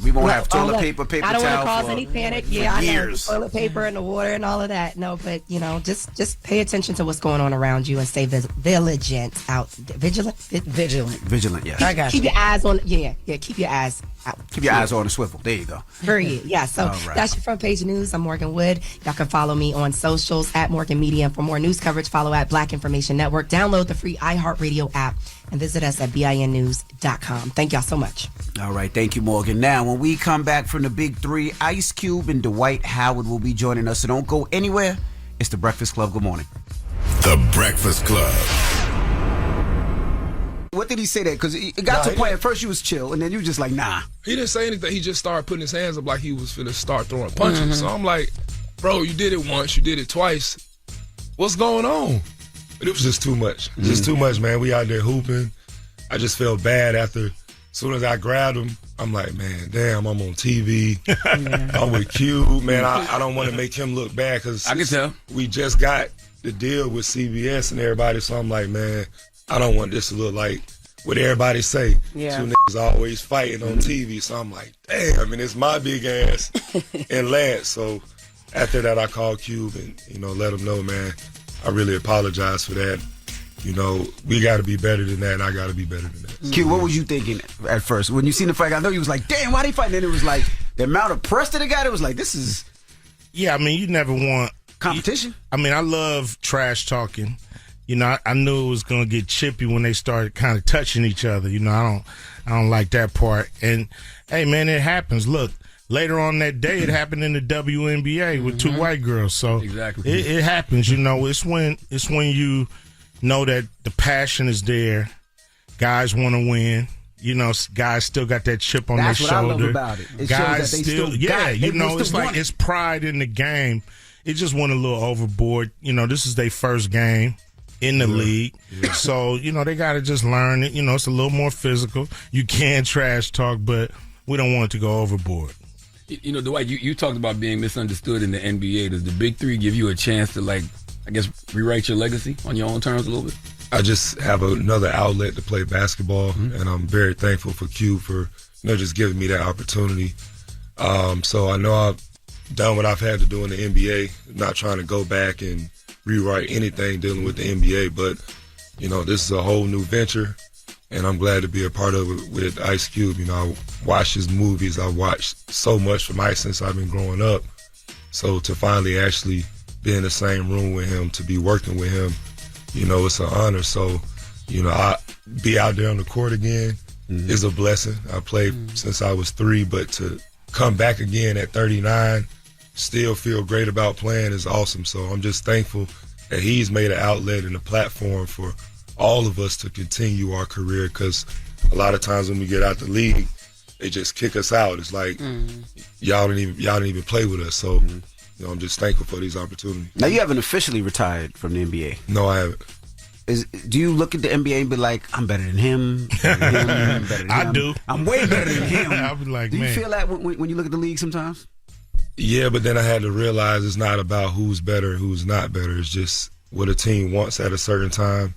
E: We won't have toilet paper towel.
A: I don't want to cause any panic. Yeah, I know, the toilet paper and the water and all of that. No, but just pay attention to what's going on around you and stay vigilant.
E: Vigilant. Yes.
A: I got you. Keep your eyes on. Yeah. Keep your eyes out.
E: Keep your eyes on the swivel. There you go.
A: Period. Yeah. So that's your front page news. I'm Morgan Wood. Y'all can follow me on socials at Morgan Media. And for more news coverage, follow at Black Information Network. Download the free iHeartRadio app and visit us at BINnews.com. Thank y'all so much.
E: All right. Thank you, Morgan. Now, when we come back from the Big Three, Ice Cube and Dwight Howard will be joining us. So don't go anywhere. It's The Breakfast Club. Good morning.
F: The Breakfast Club.
E: What did he say that? Because it got to a point, at first you was chill, and then you were just like, nah.
R: He didn't say anything. He just started putting his hands up like he was finna start throwing punches. Mm-hmm. So I'm like, bro, you did it once, you did it twice. What's going on? But it was just too much. Just too much, man. We out there hooping. I just felt bad after. As soon as I grabbed him, I'm like, man, damn, I'm on TV. I'm with Q. Man, I don't want to make him look bad because
D: I can tell.
R: We just got the deal with CBS and everybody. So I'm like, man, I don't want this to look like what everybody say.
A: Yeah.
R: Two niggas always fighting on TV. So I'm like, damn, I mean, it's my big ass and Lance. So after that, I called Cube and, let him know, man, I really apologize for that. We got to be better than that, and I got to be better than that.
E: Q, what was you thinking at first? When you seen the fight, I know you was like, damn, why they fighting? And it was like, the amount of press that they got, it was like, this is...
S: Yeah, I mean, you never want...
E: competition?
S: I love trash talking. I knew it was going to get chippy when they started kind of touching each other. I don't like that part. And, hey, man, it happens. Look, later on that day, it happened in the WNBA with two white girls. So
D: exactly.
S: It happens, It's when you... know that the passion is there. Guys want to win. Guys still got that chip on their shoulder.
E: That's what I love about it. It
S: guys
E: shows that they still
S: it's like it's pride in the game. It just went a little overboard. This is their first game in the league. Yeah. So, they got to just learn it. It's a little more physical. You can trash talk, but we don't want it to go overboard.
D: Dwight, you talked about being misunderstood in the NBA. Does the Big Three give you a chance to, rewrite your legacy on your own terms a little bit?
R: I just have another outlet to play basketball, and I'm very thankful for Q for just giving me that opportunity. So I know I've done what I've had to do in the NBA, not trying to go back and rewrite anything dealing with the NBA, but this is a whole new venture, and I'm glad to be a part of it with Ice Cube. I watch his movies. I've watched so much from Ice since I've been growing up. So to finally actually be in the same room with him, to be working with him, it's an honor. So, I be out there on the court again is a blessing. I played since I was 3, but to come back again at 39, still feel great about playing is awesome. So I'm just thankful that he's made an outlet and a platform for all of us to continue our career, because a lot of times when we get out the league, they just kick us out. It's like, y'all didn't even play with us. So, I'm just thankful for these opportunities.
E: Now, you haven't officially retired from the NBA.
R: No, I haven't.
E: Do you look at the NBA and be like, I'm better than him?
S: I do.
E: I'm way better than him.
S: I'll be like,
E: do you feel that when you look at the league sometimes?
R: Yeah, but then I had to realize it's not about who's better and who's not better. It's just what a team wants at a certain time.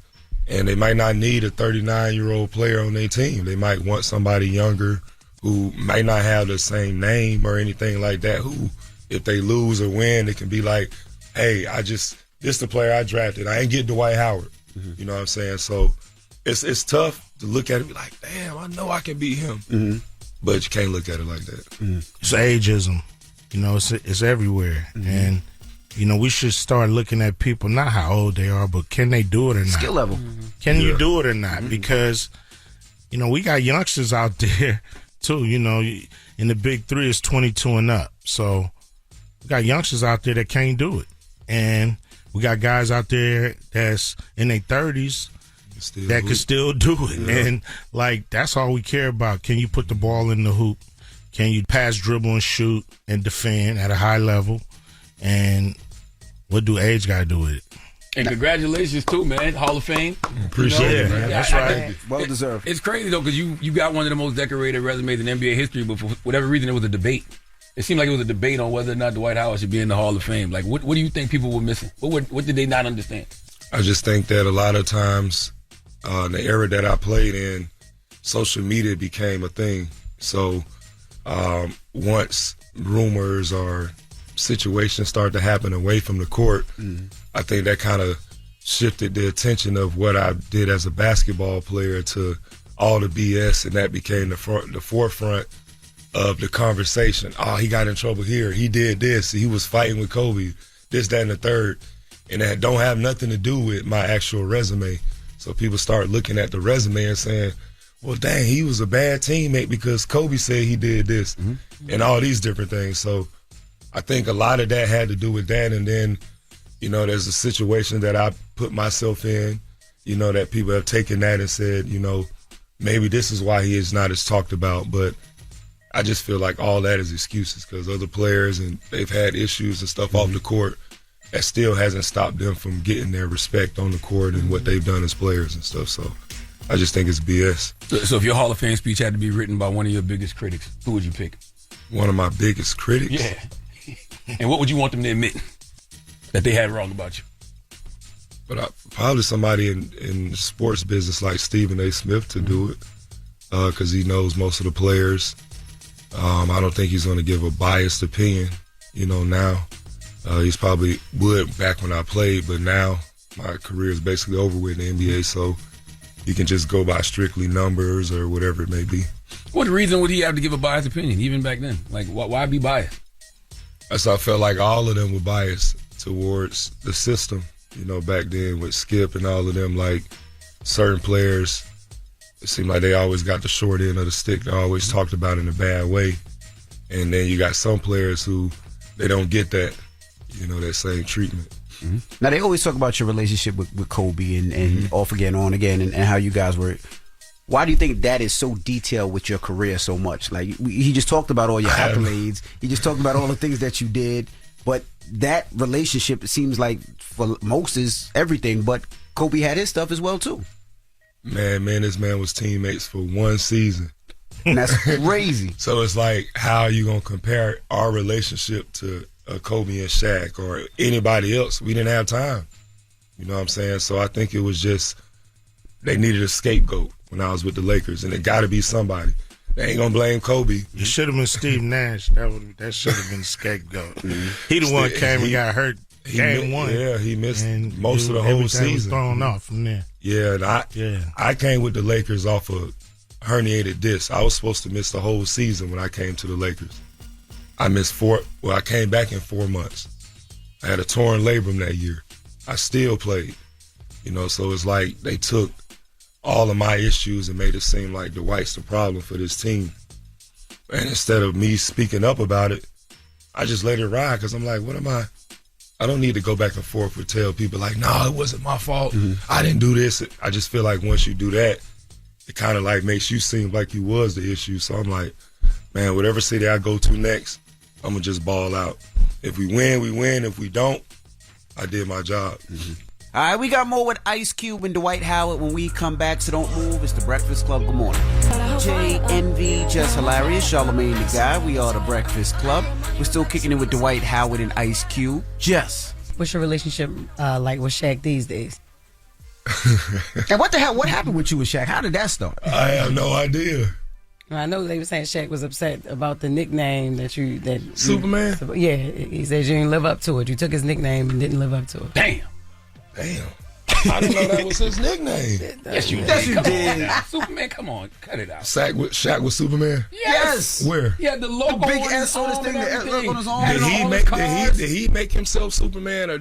R: And they might not need a 39-year-old player on their team. They might want somebody younger who might not have the same name or anything like that, who, if they lose or win, it can be like, hey, this the player I drafted. I ain't get Dwight Howard. You know what I'm saying? So it's tough to look at it and be like, damn, I know I can beat him. But you can't look at it like that.
S: It's ageism. It's everywhere. And, we should start looking at people, not how old they are, but can they do it or not?
E: Skill level.
S: Can you do it or not? Because we got youngsters out there too. In the big three is 22 and up. So we got youngsters out there that can't do it, and we got guys out there that's in their 30s that can still do it. Yeah. And that's all we care about. Can you put the ball in the hoop? Can you pass, dribble, and shoot and defend at a high level? And what do age got to do with it?
D: And congratulations too, man. Hall of Fame.
S: Appreciate it, man. That's right.
E: Well deserved.
D: It's crazy though, because you got one of the most decorated resumes in NBA history, but for whatever reason, it was a debate. It seemed like it was a debate on whether or not Dwight Howard should be in the Hall of Fame. Like, what do you think people were missing? What did they not understand?
R: I just think that a lot of times, in the era that I played in, social media became a thing. So once rumors or situations start to happen away from the court, I think that kind of shifted the attention of what I did as a basketball player to all the BS, and that became the forefront of the conversation. Oh, he got in trouble here. He did this. He was fighting with Kobe. This, that, and the third. And that don't have nothing to do with my actual resume. So people start looking at the resume and saying, well, dang, he was a bad teammate because Kobe said he did this and all these different things. So I think a lot of that had to do with that. And then, there's a situation that I put myself in, that people have taken that and said, maybe this is why he is not as talked about. But I just feel like all that is excuses because other players, and they've had issues and stuff off the court that still hasn't stopped them from getting their respect on the court and what they've done as players and stuff. So I just think it's BS.
D: So if your Hall of Fame speech had to be written by one of your biggest critics, who would you pick?
R: One of my biggest critics?
D: Yeah. And what would you want them to admit that they had wrong about you?
R: But probably somebody in the sports business like Stephen A. Smith to do it because he knows most of the players. I don't think he's going to give a biased opinion, now. He's probably would back when I played, but now my career is basically over with in the NBA, so you can just go by strictly numbers or whatever it may be.
D: What reason would he have to give a biased opinion, even back then? Like, why be biased?
R: So I felt like all of them were biased towards the system, back then with Skip and all of them. Like, certain players, it seemed like they always got the short end of the stick. They're always talked about in a bad way. And then you got some players who, they don't get that, that same treatment.
E: Now, they always talk about your relationship with Kobe and off again, on again, and how you guys were. Why do you think that is so detailed with your career so much? Like, he just talked about all your accolades. He just talked about all the things that you did. But that relationship, it seems like, for most is everything. But Kobe had his stuff as well, too.
R: Man, this man was teammates for one season.
E: And that's crazy.
R: So it's like, how are you going to compare our relationship to Kobe and Shaq or anybody else? We didn't have time. You know what I'm saying? So I think it was just, they needed a scapegoat when I was with the Lakers, and it got to be somebody. They ain't going to blame Kobe.
S: It should have been Steve Nash. That should have been the scapegoat. He the one came and got hurt game one.
R: Yeah, he missed most of the whole season.
S: Was thrown off from there.
R: Yeah, and I came with the Lakers off a herniated disc. I was supposed to miss the whole season when I came to the Lakers. I missed I came back in 4 months. I had a torn labrum that year. I still played. So it's like they took all of my issues and made it seem like Dwight's the problem for this team. And instead of me speaking up about it, I just let it ride because I'm like, what am I? I don't need to go back and forth and tell people like, no, it wasn't my fault. I didn't do this. I just feel like once you do that, it kind of like makes you seem like you was the issue. So I'm like, man, whatever city I go to next, I'm going to just ball out. If we win, we win. If we don't, I did my job.
E: All right, we got more with Ice Cube and Dwight Howard when we come back, so don't move. It's the Breakfast Club. Good morning. DJ, Envy, Jess Hilarious, Charlamagne the Guy. We are the Breakfast Club. We're still kicking it with Dwight Howard and Ice Cube. Jess.
H: What's your relationship like with Shaq these days?
E: And what the hell? What happened with you and Shaq? How did that start?
R: I have no idea.
H: I know they were saying Shaq was upset about the nickname that
R: Superman?
H: Yeah, he says you didn't live up to it. You took his nickname and didn't live up to it.
D: Damn.
R: I didn't know that was his nickname.
D: Yes, you did. Superman, come on. Cut it out.
R: Shaq was Superman?
D: Yes.
R: Where?
D: He had the logo
E: big
D: on
E: S on his thing, the logo on his arm.
R: Did he make himself Superman, or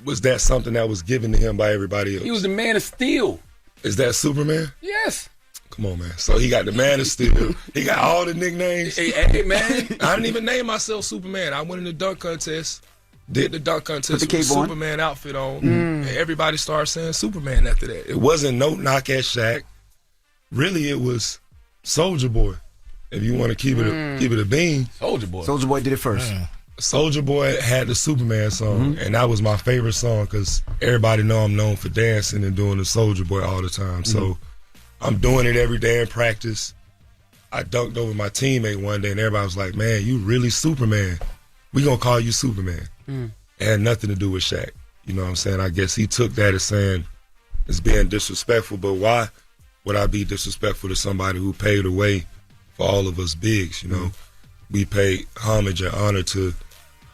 R: was that something that was given to him by everybody else?
D: He was the Man of Steel.
R: Is that Superman?
D: Yes.
R: Come on, man. So he got the Man of Steel. He got all the nicknames.
D: Hey, man.
R: I didn't even name myself Superman. I went in the dunk contest, did the dunk contest
E: Put the
R: with the
E: cape on.
R: Superman outfit on, and everybody started saying Superman after that. It wasn't no knock at Shaq. Really, it was Soulja Boy. If you want to keep it a bean.
D: Soulja Boy.
E: Soulja Boy did it first.
R: Soulja Boy had the Superman song, and that was my favorite song because everybody know I'm known for dancing and doing the Soulja Boy all the time. So I'm doing it every day in practice. I dunked over my teammate one day, and everybody was like, man, you really Superman. We gonna call you Superman. It had nothing to do with Shaq. You know what I'm saying? I guess he took that as saying it's being disrespectful, but why would I be disrespectful to somebody who paved the way for all of us bigs? You know, we pay homage and honor to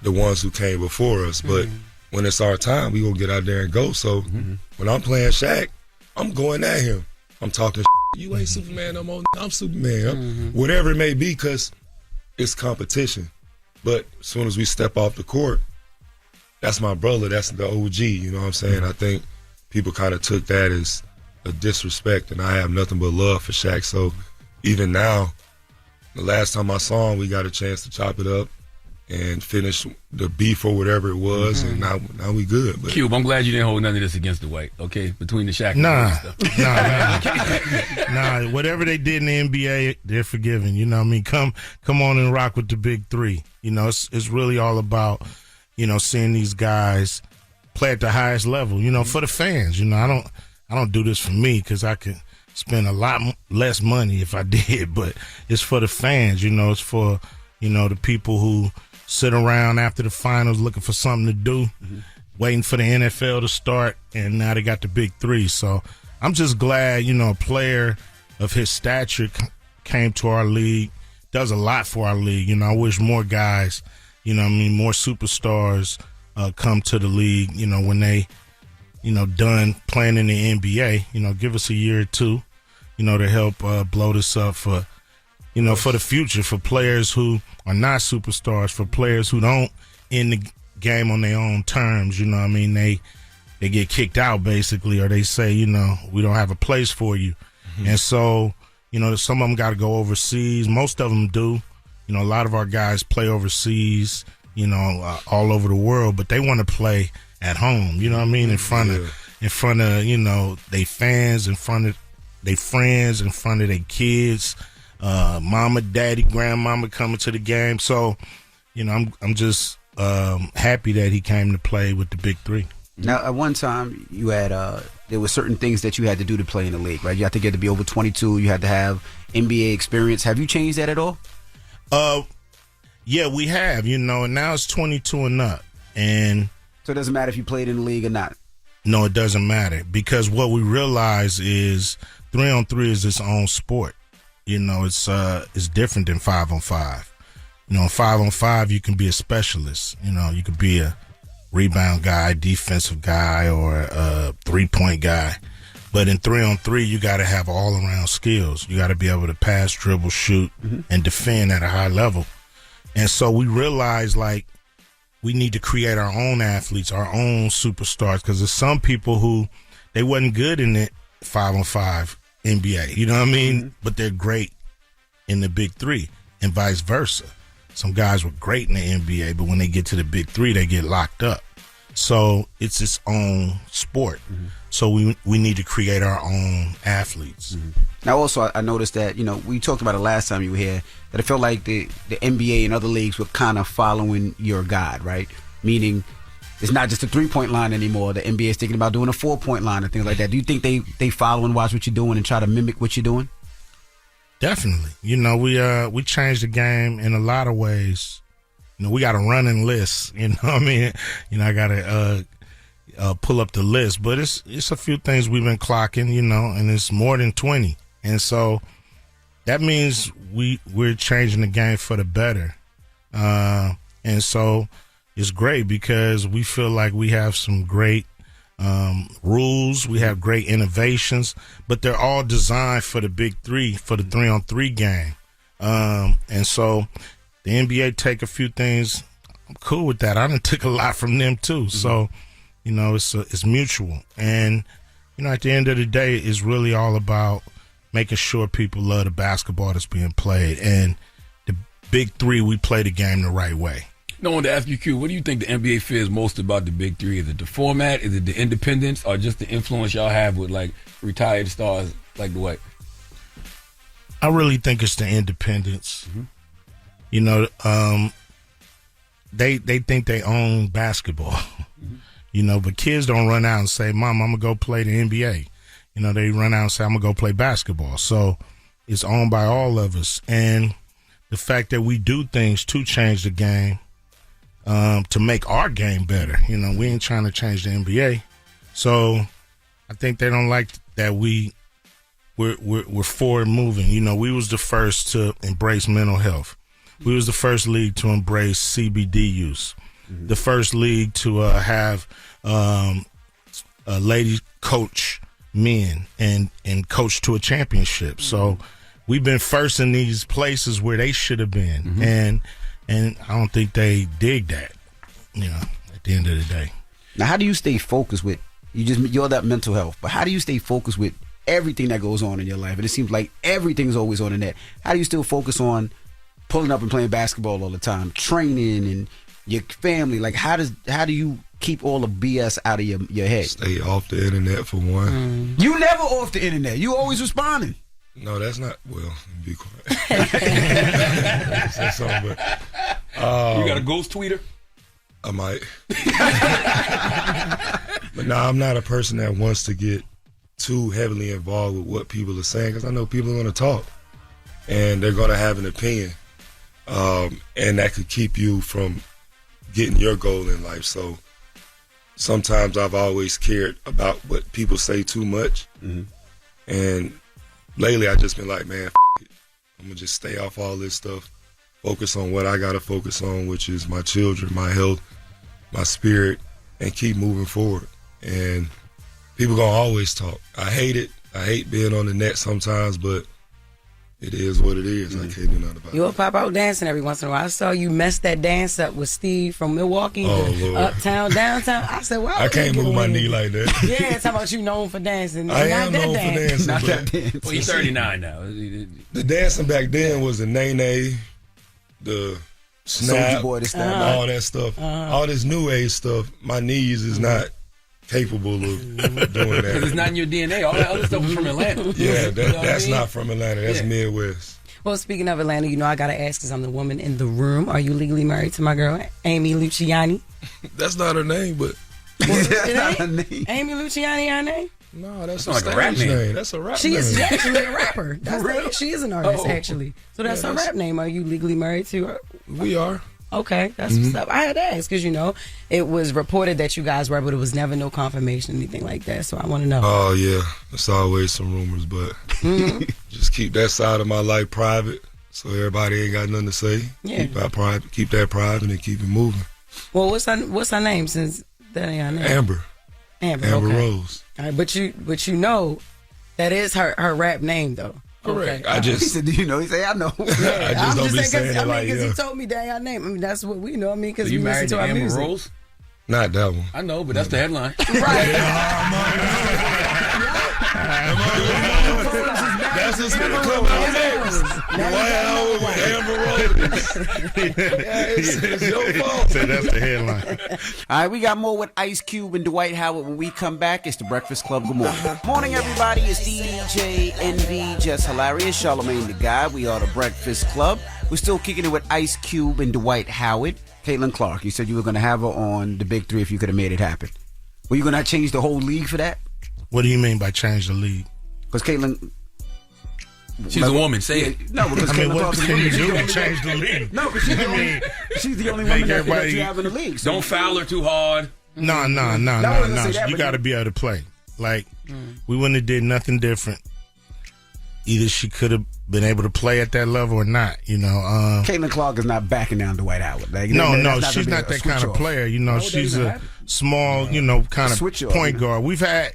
R: the ones who came before us, but when it's our time, we gonna get out there and go. So when I'm playing Shaq, I'm going at him. I'm talking you ain't Superman no more. I'm Superman. Whatever it may be, because it's competition. But as soon as we step off the court, that's my brother. That's the OG. You know what I'm saying? I think people kind of took that as a disrespect, and I have nothing but love for Shaq. So even now, the last time I saw him, we got a chance to chop it up and finish the beef or whatever it was, and now we good. But
D: Cube, I'm glad you didn't hold none of this against Dwight, okay? Between the Shaq and stuff.
S: Nah. Whatever they did in the NBA, they're forgiven. You know what I mean? Come on and rock with the big three. You know, it's really all about, you know, seeing these guys play at the highest level, you know, for the fans. You know, I don't do this for me because I could spend a lot less money if I did, but it's for the fans. You know, it's for, you know, the people who sit around after the finals looking for something to do, waiting for the NFL to start, and now they got the big three. So I'm just glad, you know, a player of his stature came to our league, does a lot for our league. You know, I wish more guys, you know what I mean, more superstars come to the league, you know, when they, you know, done playing in the NBA. You know, give us a year or two, you know, to help blow this up for, you know, for the future, for players who are not superstars, for players who don't end the game on their own terms. You know what I mean? They get kicked out, basically, or they say, you know, we don't have a place for you. And so, you know, some of them got to go overseas. Most of them do. You know, a lot of our guys play overseas, you know, all over the world, but they want to play at home, you know what I mean? In front of, you know, they fans, in front of their friends, in front of their kids, mama, daddy, grandmama coming to the game. So, you know, I'm just happy that he came to play with the big three.
E: Now, at one time, you had there were certain things that you had to do to play in the league, right? You had to get to be over 22. You had to have NBA experience. Have you changed that at all?
S: Yeah, we have. You know, and now it's 22 and up, and
E: so it doesn't matter if you played in the league or not.
S: No, it doesn't matter, because what we realize is 3-on-3 is its own sport. You know, it's different than 5-on-5. You know, in 5-on-5 you can be a specialist. You know, you could be a rebound guy, defensive guy, or a 3-point guy. But in 3-on-3, you got to have all around skills. You got to be able to pass, dribble, shoot, and defend at a high level. And so we realize, like, we need to create our own athletes, our own superstars, because there's some people who they wasn't good in the 5-on-5 NBA. You know what I mean? But they're great in the big three, and vice versa. Some guys were great in the NBA, but when they get to the big three, they get locked up. So it's its own sport. So we need to create our own athletes.
E: Now, also, I noticed that, you know, we talked about it last time you were here, that it felt like the NBA and other leagues were kind of following your guide, right? Meaning it's not just a 3-point line anymore. The NBA is thinking about doing a 4-point line and things like that. Do you think they follow and watch what you're doing and try to mimic what you're doing?
S: Definitely. You know, we changed the game in a lot of ways. You know, we got a running list. You know what I mean? You know, I got to pull up the list. But it's a few things we've been clocking, you know, and it's more than 20. And so that means we're changing the game for the better. And so it's great because we feel like we have some great rules. We have great innovations, but they're all designed for the big three, for the 3-on-3 game. And so the NBA take a few things. I'm cool with that. I done took a lot from them too. So, you know, it's mutual. And, you know, at the end of the day, it's really all about making sure people love the basketball that's being played. And the big three, we play the game the right way.
D: I wanted to ask you, Q, what do you think the NBA fears most about the big three? Is it the format? Is it the independence? Or just the influence y'all have with, like, retired stars like Dwight?
S: I really think it's the independence. Mm-hmm. You know, they think they own basketball. Mm-hmm. You know, but kids don't run out and say, Mom, I'm going to go play the NBA. You know, they run out and say, I'm going to go play basketball. So it's owned by all of us. And the fact that we do things to change the game, to make our game better. You know, we ain't trying to change the NBA. So I think they don't like that we're forward moving. You know, we was the first to embrace mental health. We was the first league to embrace CBD use. Mm-hmm. The first league to have a lady coach men and coach to a championship. So we've been first in these places where they should have been. Mm-hmm. And I don't think they dig that, you know, at the end of the day.
E: Now, how do you stay focused with, you're that mental health, but how do you stay focused with everything that goes on in your life? And it seems like everything's always on the net. How do you still focus on pulling up and playing basketball all the time, training and your family? Like, how do you keep all the BS out of your head?
R: Stay off the internet for one.
E: You never off the internet. You always responding.
R: No, that's not. Well, be quiet. Say something, but,
D: you got a ghost tweeter?
R: I might. But no, I'm not a person that wants to get too heavily involved with what people are saying, because I know people are going to talk and they're going to have an opinion, and that could keep you from getting your goal in life. So sometimes I've always cared about what people say too much, and lately I just been like, man, it. I'm gonna just stay off all this stuff, focus on what I gotta focus on, which is my children, my health, my spirit, and keep moving forward. And people gonna always talk. I hate it. I hate being on the net sometimes, but it is what it is. I can't do nothing about it.
H: You'll pop out dancing every once in a while. I saw you mess that dance up with Steve from Milwaukee, uptown, downtown. I said, wow.
R: I can't move my knee like that.
H: Yeah, talking about you known for dancing.
R: I am known for dancing.
E: Not that dance.
D: Well, he's 39 now.
R: The dancing back then was the nay-nay, the snap,
E: Boy,
R: all that stuff. All this new age stuff, my knees is not capable of doing that.
D: Because it's not in your DNA. All that other stuff was from Atlanta.
R: Yeah, that's not from Atlanta. That's Midwest.
H: Well, speaking of Atlanta, you know, I got to ask, because I'm the woman in the room. Are you legally married to my girl, Amy Luciani?
R: That's not her name, but...
H: It ain't her name. Amy Luciani, her name?
R: No, that's
D: like a rap name.
R: That's a rap
H: she
R: name.
H: Is actually a rapper. She is an artist, actually. So that's her rap name. Are you legally married to her?
R: We are.
H: Okay, that's what's up. I had to ask because, you know, it was reported that you guys were, but it was never no confirmation, anything like that. So I want to know.
R: Oh, yeah. There's always some rumors, but just keep that side of my life private so everybody ain't got nothing to say.
H: Yeah.
R: Keep that private and keep it moving.
H: Well, what's her name, since that ain't her name?
R: Amber
H: okay.
R: Rose.
H: All right, but you know that is her rap name, though.
R: Correct.
H: Okay.
E: He said, do you know? He said, I know.
R: I just don't be saying it like,
H: because he told me that name. I mean, that's what we know. I mean, because we listen to our
D: Amber
H: music.
D: Rose?
R: Not that one.
D: I know, but that's the headline.
H: Right.
R: That's what's going to come out next. Dwight Howard with Amber Rose. It's your fault.
S: So that's the headline.
E: All right, we got more with Ice Cube and Dwight Howard when we come back. It's the Breakfast Club. Good morning. Morning, everybody. It's DJ NV, Jess Hilarious, Charlamagne the Guy. We are the Breakfast Club. We're still kicking it with Ice Cube and Dwight Howard. Caitlin Clark, you said you were going to have her on the Big Three if you could have made it happen. Were you going to change the whole league for that?
S: What do you mean by change the league?
E: Because Caitlin...
D: She's a woman. Say it.
E: No, because
S: what can you do to change the league?
E: No, because she's the only woman that you have in the league.
D: So don't foul her too hard.
S: No. You got to be able to play. Like, we wouldn't have did nothing different. Either she could have been able to play at that level or not, you know.
E: Caitlin Clark is not backing down Dwight Howard. Like,
S: no, she's not that kind of player. You know, she's a small, you know, kind of point guard. We've had,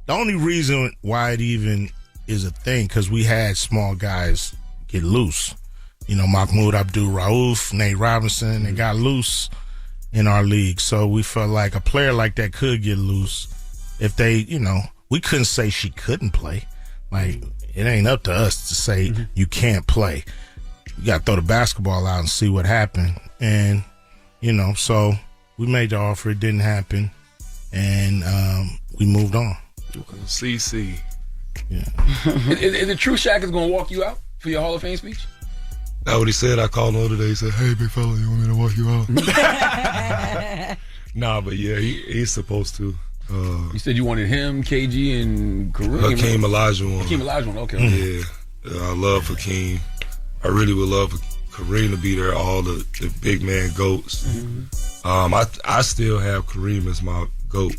S: the only reason why it even is a thing, because we had small guys get loose. You know, Mahmoud Abdul-Rauf, Nate Robinson, they got loose in our league. So we felt like a player like that could get loose if they, you know, we couldn't say she couldn't play. Like, it ain't up to us to say you can't play. You got to throw the basketball out and see what happened. And, so we made the offer. It didn't happen. And we moved on.
T: CC.
S: Yeah.
D: Is it true Shaq is going to walk you out for your Hall of Fame speech?
R: That's what he said. I called him the other day. He said, "Hey, big fella, you want me to walk you out?" Nah, but yeah, he's supposed to.
D: You said you wanted him, KG, and Kareem.
R: Hakeem Olajuwon.
D: Hakeem Olajuwon, okay.
R: Yeah, I love Hakeem. I really would love Kareem to be there, all the big man GOATs. I still have Kareem as my GOAT.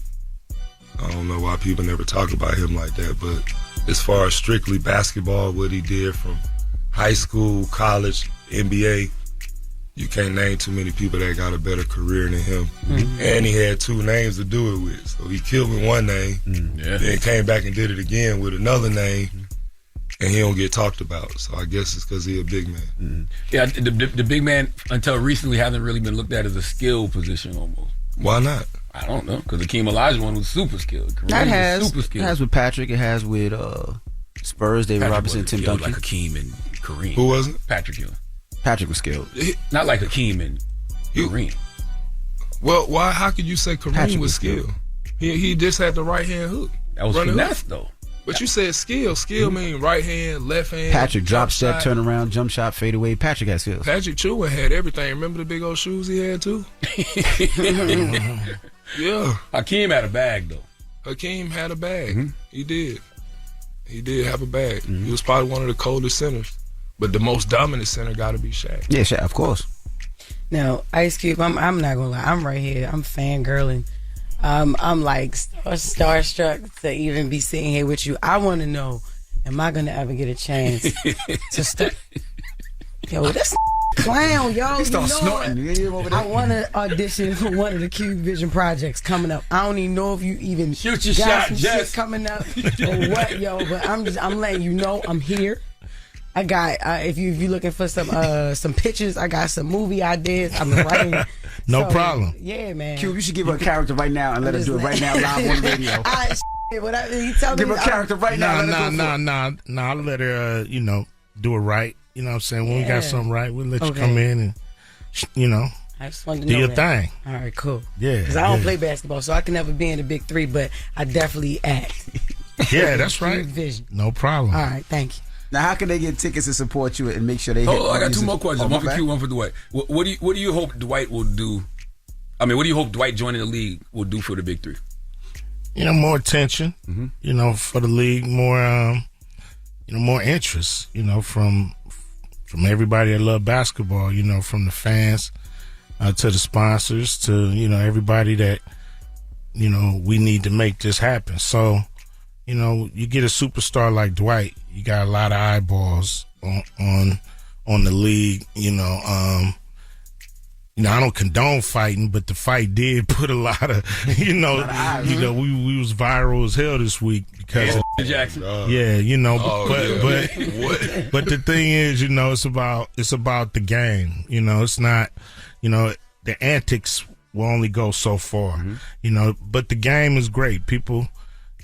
R: I don't know why people never talk about him like that, but as far as strictly basketball, what he did from high school, college, NBA, you can't name too many people that got a better career than him. And he had 2 names to do it with. So he killed with one name, then came back and did it again with another name, and he don't get talked about. So I guess it's because he's a big man.
D: Yeah, the big man, until recently, hasn't really been looked at as a skill position almost.
R: Why not?
D: I don't know, because Hakeem Olajuwon was super skilled.
E: It has with Patrick. It has with Spurs, David Robinson, Tim Duncan.
D: Like Hakeem and Kareem.
R: Who was it?
D: Patrick Ewing.
E: Patrick was skilled.
D: Not like Hakeem and Kareem.
T: Well, why? How could you say Kareem was skilled? He just had the right hand hook.
D: That was finesse, though.
T: But you said skill. Skill mean right hand, left hand.
E: Patrick drop step, turn around, jump shot, fade away. Patrick has skills.
T: Patrick Ewing had everything. Remember the big old shoes he had too? Yeah.
D: Hakeem had a bag though.
T: Hakeem had a bag. He did. He did have a bag. He was probably one of the coldest centers. But the most dominant center got to be Shaq.
E: Yeah, Shaq, of course.
H: Now, Ice Cube, I'm not gonna lie, I'm right here. I'm fangirling. I'm like starstruck to even be sitting here with you. I want to know, am I gonna ever get a chance to start? Yo, this clown, yo.
E: He starts snorting.
H: I want to audition for one of the Cube Vision projects coming up. I don't even know if you even
D: shoot your
H: got
D: shot,
H: some
D: Jess.
H: shit coming up or what, yo. But I'm letting you know I'm here. I got if you looking for some pictures, I got some movie ideas. I'm writing.
S: No problem.
H: Yeah, man.
E: Cube, you should give her a character right now and let her do it right now live on the radio.
H: Give
E: her a character right now.
S: Nah. I'll let her, do it right. You know what I'm saying? When we got something right, we'll let you come in and,
H: I just wanted to
S: do
H: know
S: your
H: that.
S: thing.
H: All right, cool.
S: Yeah.
H: Because I don't play basketball, so I can never be in the big 3, but I definitely act.
S: Yeah, that's right.
H: Vision.
S: No problem.
H: All right, thank you.
E: Now, how can they get tickets to support you and make sure they?
D: I got 2 more questions. One for Q, one for Dwight. What do you hope Dwight will do? I mean, what do you hope Dwight joining the league will do for the big 3?
S: More attention. For the league, more more interest. From everybody that love basketball. From the fans to the sponsors to everybody that we need to make this happen. So you get a superstar like Dwight, you got a lot of eyeballs on the league. I don't condone fighting, but the fight did put a lot of, we was viral as hell this week because of
D: Jackson.
S: but the thing is, it's about the game. It's not, the antics will only go so far. But the game is great. People,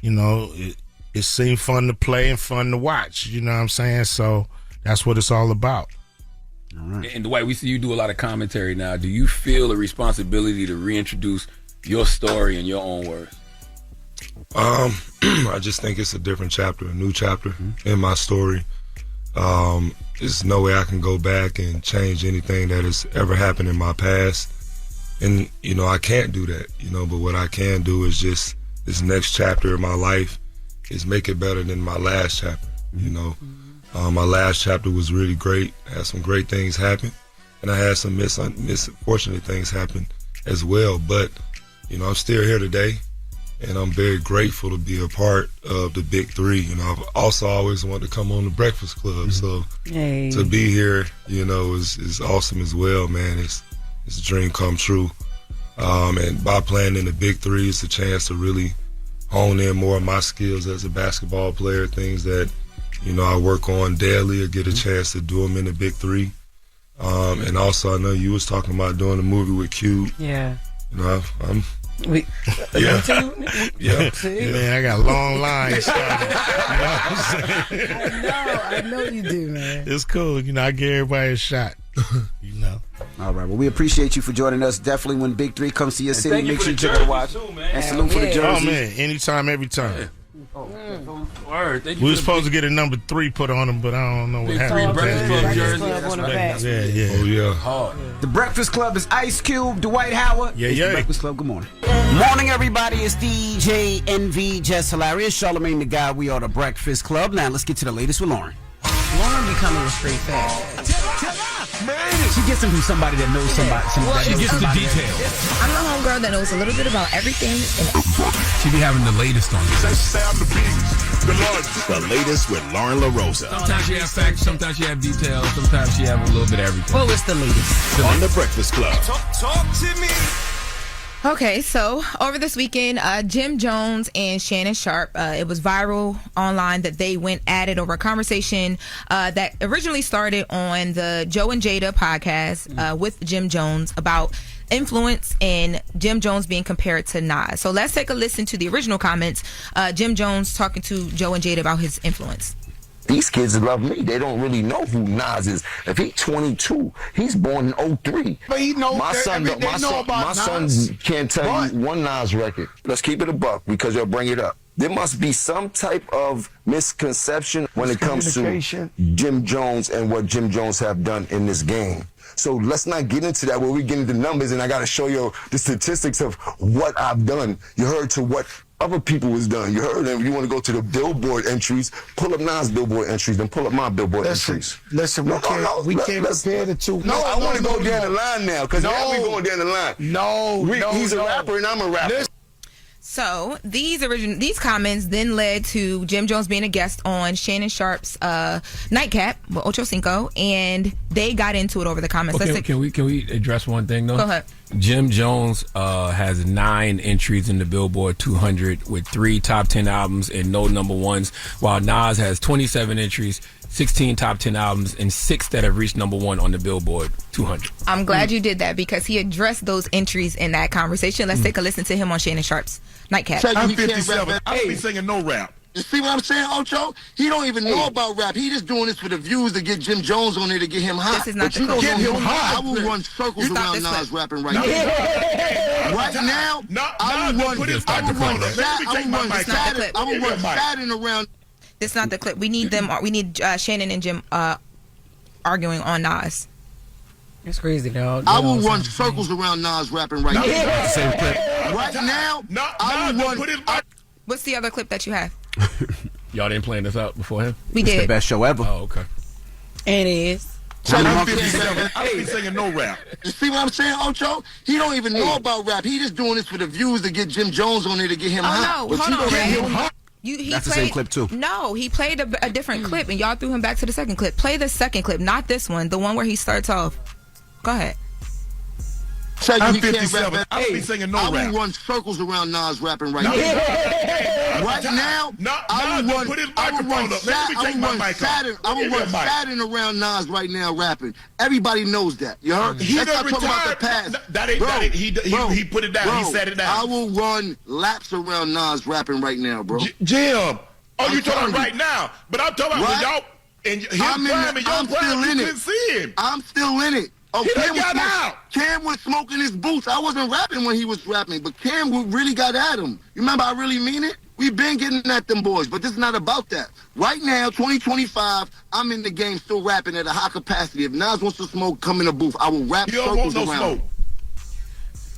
S: it seemed fun to play and fun to watch. You know what I'm saying? So that's what it's all about.
D: All right. And Dwight, we see you do a lot of commentary now. Do you feel a responsibility to reintroduce your story in your own words?
R: I just think it's a different chapter, a new chapter in my story. There's no way I can go back and change anything that has ever happened in my past. And, I can't do that, but what I can do is just this next chapter of my life is make it better than my last chapter, My last chapter was really great. I had some great things happen, and I had some misfortunate things happen as well. But, I'm still here today, and I'm very grateful to be a part of the Big 3. I've also always wanted to come on the Breakfast Club, so to be here, is awesome as well, man. It's a dream come true. And by playing in the Big 3, it's a chance to really hone in more of my skills as a basketball player, things that I work on daily or get a chance to do them in the Big 3. And also, I know you was talking about doing a movie with Cube.
H: Yeah.
R: I'm
S: Yeah. Man, I got long lines started. You know what I'm saying?
H: I know you do, man.
S: It's cool. You know, I give everybody a shot. You know.
E: All right. Well, we appreciate you for joining us. Definitely when Big 3 comes to your city, make sure you check the watch. And salute for the jersey.
S: Oh, man. Anytime, every time.
D: Word.
S: We were supposed to get a number 3 put on them, but I don't know what happened.
E: Oh, yeah. The Breakfast Club is Ice Cube, Dwight Howard.
S: Yeah.
E: The Breakfast Club. Good morning. Morning, everybody. It's DJ NV, Jess Hilarious, Charlamagne the Guy. We are the Breakfast Club. Now, let's get to the latest with Loren.
H: Loren be coming with straight facts.
E: She gets them from somebody that knows somebody.
D: She gets the details.
L: I'm a homegirl that knows a little bit about everything.
D: She be having the latest on you.
F: The latest with Loren LoRosa.
D: Sometimes she have facts, sometimes she have details, sometimes she have a little bit of everything.
H: Well, it's the latest.
F: On the Breakfast Club.
M: Talk to me.
L: Okay, so over this weekend, Jim Jones and Shannon Sharpe, it was viral online that they went at it over a conversation that originally started on the Joe and Jada podcast with Jim Jones about influence and Jim Jones being compared to Nas. So let's take a listen to the original comments. Jim Jones talking to Joe and Jada about his influence.
U: These kids love me. They don't really know who Nas is. If he's 22, he's born in 03.
V: But he knows
U: my son can't tell you one Nas record. Let's keep it a buck because they'll bring it up. There must be some type of misconception when it comes to Jim Jones and what Jim Jones have done in this game. So let's not get into that where we get into numbers and I got to show you the statistics of what I've done. You heard to what other people was done. You heard them. You want to go to the Billboard entries, pull up Nas' Billboard entries, then pull up my Billboard entries.
V: Listen, we can't compare the two.
U: I want to go down the line now because now we going down the line. He's a rapper and I'm a rapper.
L: So these comments then led to Jim Jones being a guest on Shannon Sharpe's Nightcap with Ocho Cinco, and they got into it over the comments.
D: Okay, can we address one thing though?
L: Go ahead.
D: Jim Jones has 9 entries in the Billboard 200 with 3 top 10 albums and no number ones, while Nas has 27 entries, 16 top 10 albums, and 6 that have reached number 1 on the Billboard 200.
L: I'm glad you did that because he addressed those entries in that conversation. Let's take a listen to him on Shannon Sharpe's Nightcap.
V: I'm 57. I don't be singing no rap.
U: You see what I'm saying, Ocho? He don't even know about rap. He just doing this for the views to get Jim Jones on there to get him hot.
L: This is not
U: but you don't
V: get him
U: know
V: hot.
U: I will run circles around Nas rapping right now.
V: Right now, I will run
U: Satin around.
L: This is not the clip. We need them. We need Shannon and Jim arguing on Nas.
H: It's crazy, dog.
U: I will run circles around Nas rapping right now. Right now, I will run.
L: What's the other clip that you have?
D: Y'all didn't plan this out beforehand?
L: We did.
E: It's the best show ever.
D: Oh, okay.
H: And it is.
V: I'm 57. I don't be singing no rap.
U: You see what I'm saying, Ocho? He don't even know about rap. He just doing this for the views to get Jim Jones on there to get him hot.
L: No, hold on, man.
E: That's the same clip too.
L: No, he played a different clip, and y'all threw him back to the second clip. Play the second clip, not this one, the one where he starts off. Go ahead.
V: I'm 57. I don't be singing no rap.
U: I will run circles around Nas rapping right now. Right now, I will run Satin around Nas right now rapping. Everybody knows that. You heard?
V: He
U: Let's
V: done
U: not talk about
V: retired.
U: the past.
V: He put it down. He said it down.
U: I will run laps around Nas rapping right now, bro.
V: Jim, you talking right now? But I'm talking about when y'all and his prime and your prime, you couldn't see him.
U: I'm still in it. Oh, Cam was smoking his boots. I wasn't rapping when he was rapping, but Cam really got at him. You remember I really mean it? We've been getting at them boys, but this is not about that. Right now, 2025, I'm in the game still rapping at a high capacity. If Nas wants to smoke, come in the booth. I will rap circles around.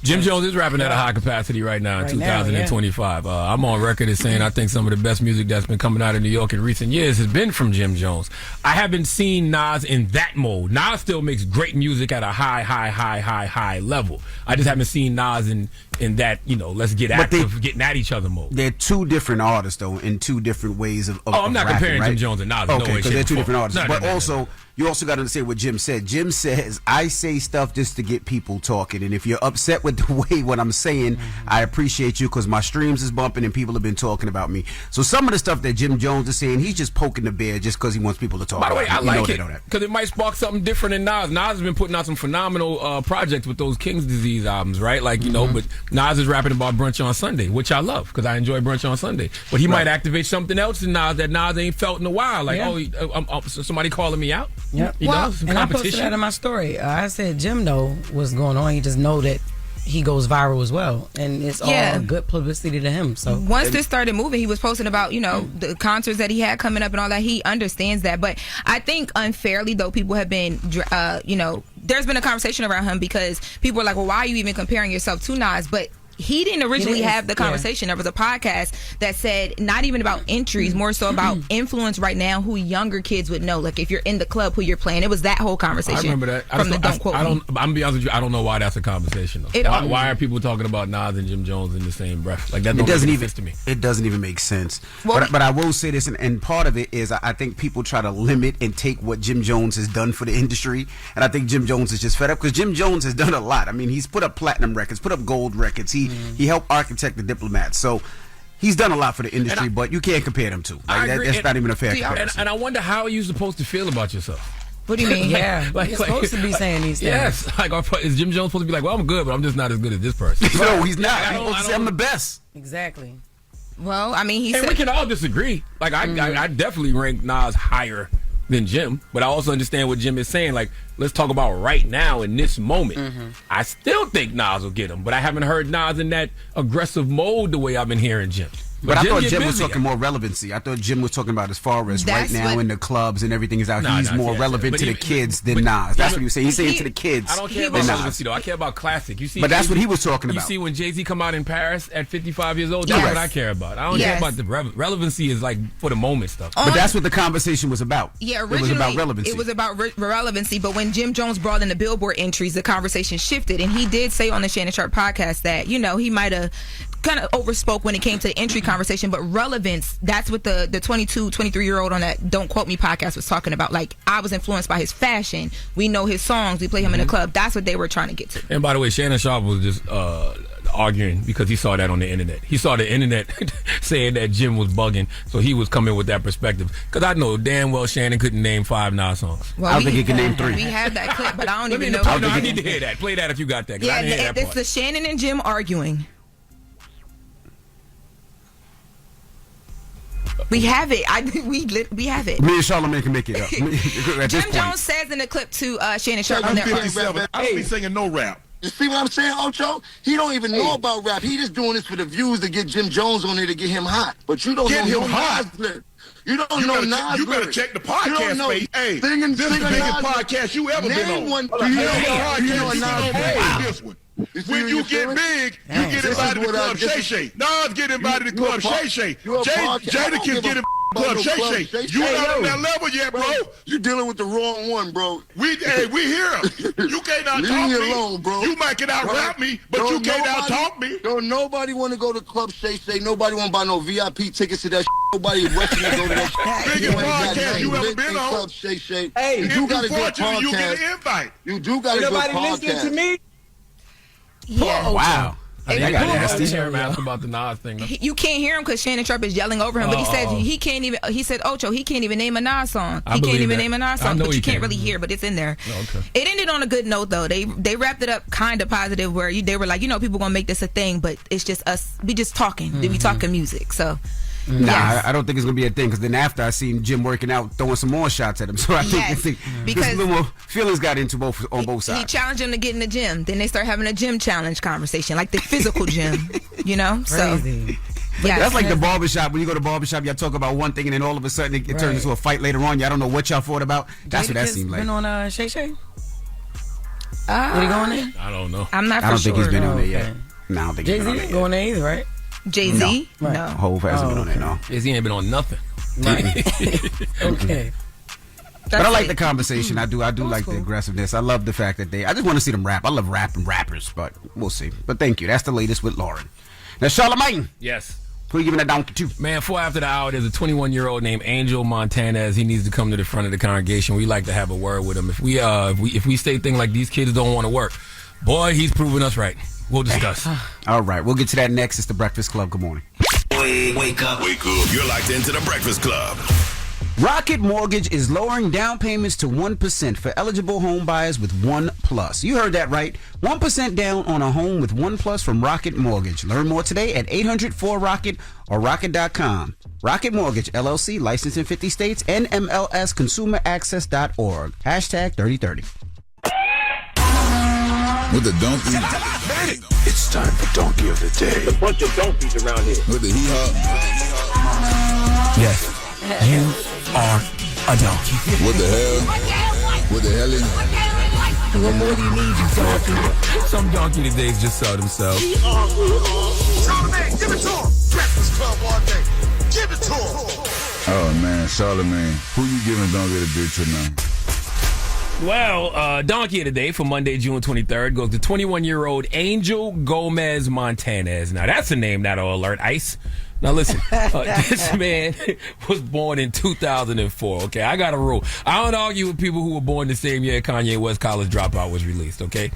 D: Jim Jones is rapping at a high capacity right now in 2025. I'm on record as saying I think some of the best music that's been coming out of New York in recent years has been from Jim Jones. I haven't seen Nas in that mode. Nas still makes great music at a high level. I just haven't seen Nas in that, let's get active, getting at each other mode.
E: They're two different artists, though, in two different ways of
D: I'm not
E: rapping,
D: comparing
E: right?
D: Jim Jones and Nas.
E: Okay, because they're two different artists.
D: No.
E: Also, you also got to understand what Jim said. Jim says, I say stuff just to get people talking. And if you're upset with the way what I'm saying, I appreciate you because my streams is bumping and people have been talking about me. So some of the stuff that Jim Jones is saying, he's just poking the bear just because he wants people to talk about it.
D: By the way, I like it because it might spark something different in Nas. Nas has been putting out some phenomenal projects with those King's Disease albums, right? Like, but Nas is rapping about brunch on Sunday, which I love because I enjoy brunch on Sunday. But he might activate something else in Nas that Nas ain't felt in a while. Like, somebody calling me out.
H: Yep.
D: You know, some
H: and I
D: competition.
H: posted that in my story. I said Jim know what's going on. He just know that he goes viral as well, and it's all good publicity to him. So
L: once this started moving, he was posting about the concerts that he had coming up and all that. He understands that, but I think unfairly though, people have been there's been a conversation around him because people are like, well, why are you even comparing yourself to Nas? But he didn't originally have the conversation. There was a podcast that said not even about entries, more so about influence right now, who younger kids would know. Like if you're in the club, who you're playing. It was that whole conversation.
D: I remember that. I'm gonna be honest with you. I don't know why that's a conversation though. Why are people talking about Nas and Jim Jones in the same breath? Like that doesn't make sense to me.
E: It doesn't even make sense. Well, but I will say this, and part of it is I think people try to limit and take what Jim Jones has done for the industry, and I think Jim Jones is just fed up because Jim Jones has done a lot. I mean, he's put up platinum records, put up gold records. He helped architect the Diplomats. So he's done a lot for the industry, but you can't compare them to. Like, that's not even a fair comparison.
D: And I wonder how are you supposed to feel about yourself?
L: What do you mean?
H: You're supposed to be saying these things.
D: Yes, like is Jim Jones supposed to be like, well, I'm good, but I'm just not as good as this person?
E: No, he's not. He's supposed to say I'm the best.
H: Exactly.
L: Well, I mean,
D: we can all disagree. Like I definitely rank Nas higher than Jim, but I also understand what Jim is saying. Like, let's talk about right now in this moment. I still think Nas will get him, but I haven't heard Nas in that aggressive mode the way I've been hearing Jim.
E: But I thought Jim was talking more relevancy. I thought Jim was talking about as far as right now in the clubs and everything is out. He's more relevant to the kids than Nas. That's what he was saying. He's saying to the kids.
D: I don't care about relevancy though. I care about classic. You see,
E: but that's what he was talking about.
D: You see, when Jay-Z come out in Paris at 55 years old, that's what I care about. I don't care about the relevancy. Is like for the moment stuff.
E: But that's what the conversation was about.
L: Yeah, originally
E: it was about relevancy.
L: It was about relevancy. But when Jim Jones brought in the Billboard entries, the conversation shifted, and he did say on the Shannon Sharp podcast that he might have kind of overspoke when it came to the entry conversation, but relevance, that's what the 22, 23-year-old on that Don't Quote Me podcast was talking about. Like, I was influenced by his fashion. We know his songs. We play him in the club. That's what they were trying to get to.
D: And by the way, Shannon Sharp was just arguing because he saw that on the internet. He saw the internet saying that Jim was bugging, so he was coming with that perspective. Because I know damn well Shannon couldn't name 5 Nas songs.
L: Well,
E: I don't think he can name 3.
L: We have that clip, but I don't even know.
D: I need to hear that. Play that if you got that.
L: Yeah, it's the Shannon and Jim arguing. We have it. We have it.
E: Me and Charlamagne can make it up.
L: Jim Jones says in the clip to Shannon Sharp on their
V: I don't be singing no rap.
U: You see what I'm saying, Ocho? He don't even know about rap. He just doing this for the views to get Jim Jones on there to get him hot. But you don't know Nas. You don't know Nas.
V: You better check the podcast page. Hey, this is the biggest podcast you ever been on.
U: Do you know Nas?
V: This one. When you get big, you get invited to Club Shay Shay. Nas get invited to Club Shay Shay. Jada can get invited to Club Shay Shay. You not on that level yet, bro.
U: You dealing with the wrong one, bro.
V: We here. You can't out talk me.
U: Alone, bro.
V: You might can out rap me, but you can't out talk me.
U: Don't nobody want to go to Club Shay Shay. Nobody want to buy no VIP tickets to that. Nobody rushing to go to that.
V: Biggest podcast you ever been on.
U: Club Shay Shay.
V: Hey,
U: you do got a good podcast.
V: You get an invite.
U: You do got a good podcast.
J: Nobody listening to me.
L: Yeah.
E: Oh, wow.
D: I got to hear him ask about the Nas thing.
L: You can't hear him because Shannon Sharp is yelling over him, but he said he can't even. He said, Ocho, he can't even name a Nas song. He can't even name a Nas song, but you can't really hear, but it's in there.
D: Oh, okay.
L: It ended on a good note though. They wrapped it up kind of positive, where they were like, people gonna make this a thing, but it's just us. We just talking. We talking music. So.
E: Nah,
L: yes.
E: I don't think it's gonna be a thing because then after I seen Jim working out, throwing some more shots at him. So I think because a little more feelings got into on both sides.
L: He challenged him to get in the gym. Then they start having a gym challenge conversation, like the physical gym.
H: Crazy.
L: So
E: that's like the barbershop. When you go to barbershop, y'all talk about one thing and then all of a sudden it turns into a fight later on. Y'all don't know what y'all fought about. That's what that seemed like.
H: Been on Shay Shay? Did he go on there?
D: I don't know.
L: I'm not for sure.
E: I don't think he's been on there yet. No, I don't think he's been on there
H: Jay-Z going there either, right?
L: Jay-Z?
H: No.
L: No.
E: Hov hasn't been on there, no.
D: Jay-Z ain't been on nothing.
H: Okay.
E: But I like the conversation. I do like the aggressiveness. I love the fact that I just want to see them rap. I love rapping rappers, but we'll see. But thank you. That's the latest with Loren. Now, Charlamagne.
D: Yes.
E: Who are you giving that donkey to?
D: Man, 4 after the hour, there's a 21-year-old named Angel Montanez. He needs to come to the front of the congregation. We like to have a word with him. If we say things like these kids don't want to work, boy, he's proving us right. We'll discuss.
E: All right, we'll get to that next. It's the Breakfast Club. Good morning.
F: Wake up. You're locked into the Breakfast Club.
E: Rocket Mortgage is lowering down payments to 1% for eligible home buyers with One Plus. You heard that right. 1% down on a home with One Plus from Rocket Mortgage. Learn more today at 800-4ROCKET or rocket.com. Rocket Mortgage, LLC, licensed in 50 states, NMLS consumeraccess.org. Hashtag 3030.
B: With the donkey.
V: It's time for Donkey of the Day.
K: There's a bunch of donkeys around here.
B: With the hee-haw.
D: Yes, you are a donkey.
B: What the hell? What the hell?
D: What more do you need, you donkey? Some donkey todays just sell themselves.
V: Charlamagne, give it to him. Breakfast Club all day. Give it to him.
B: Oh, man, Charlamagne. Who you giving Donkey of the Day to now?
D: Well, Donkey of the Day for Monday, June 23rd goes to 21-year-old Angel Gomez Montanez. Now, that's a name that'll alert ICE. Now, listen, this man was born in 2004, okay? I got a rule. I don't argue with people who were born the same year Kanye West College Dropout was released, okay?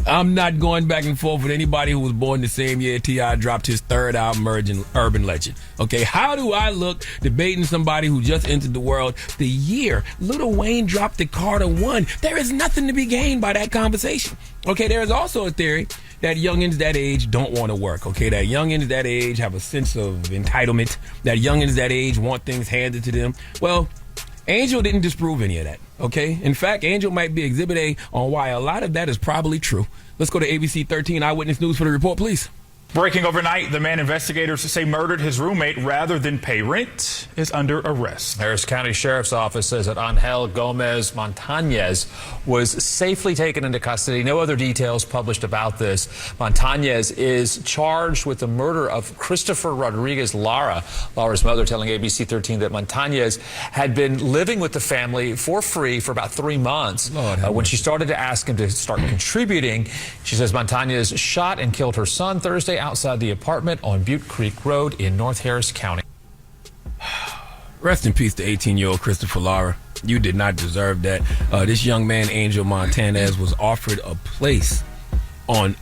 D: I'm not going back and forth with anybody who was born the same year T.I. dropped his third album, Urban Legend. Okay, how do I look debating somebody who just entered the world the year Lil Wayne dropped the Carter 1? There is nothing to be gained by that conversation. Okay, there is also a theory that youngins that age don't want to work. Okay, that youngins that age have a sense of entitlement. That youngins that age want things handed to them. Well, Angel didn't disprove any of that, okay? In fact, Angel might be Exhibit A on why a lot of that is probably true. Let's go to ABC 13 Eyewitness News for the report, please.
C: Breaking overnight, the man investigators say murdered his roommate rather than pay rent is under arrest.
W: Harris County Sheriff's Office says that Angel Gomez Montanez was safely taken into custody. No other details published about this. Montanez is charged with the murder of Christopher Rodriguez Lara. Lara's mother telling ABC 13 that Montanez had been living with the family for free for about 3 months. When she started to ask him to start contributing, she says Montanez shot and killed her son Thursday outside the apartment on Butte Creek Road in North Harris County.
D: Rest in peace to 18-year-old Christopher Lara. You did not deserve that. This young man, Angel Montanez, was offered a place on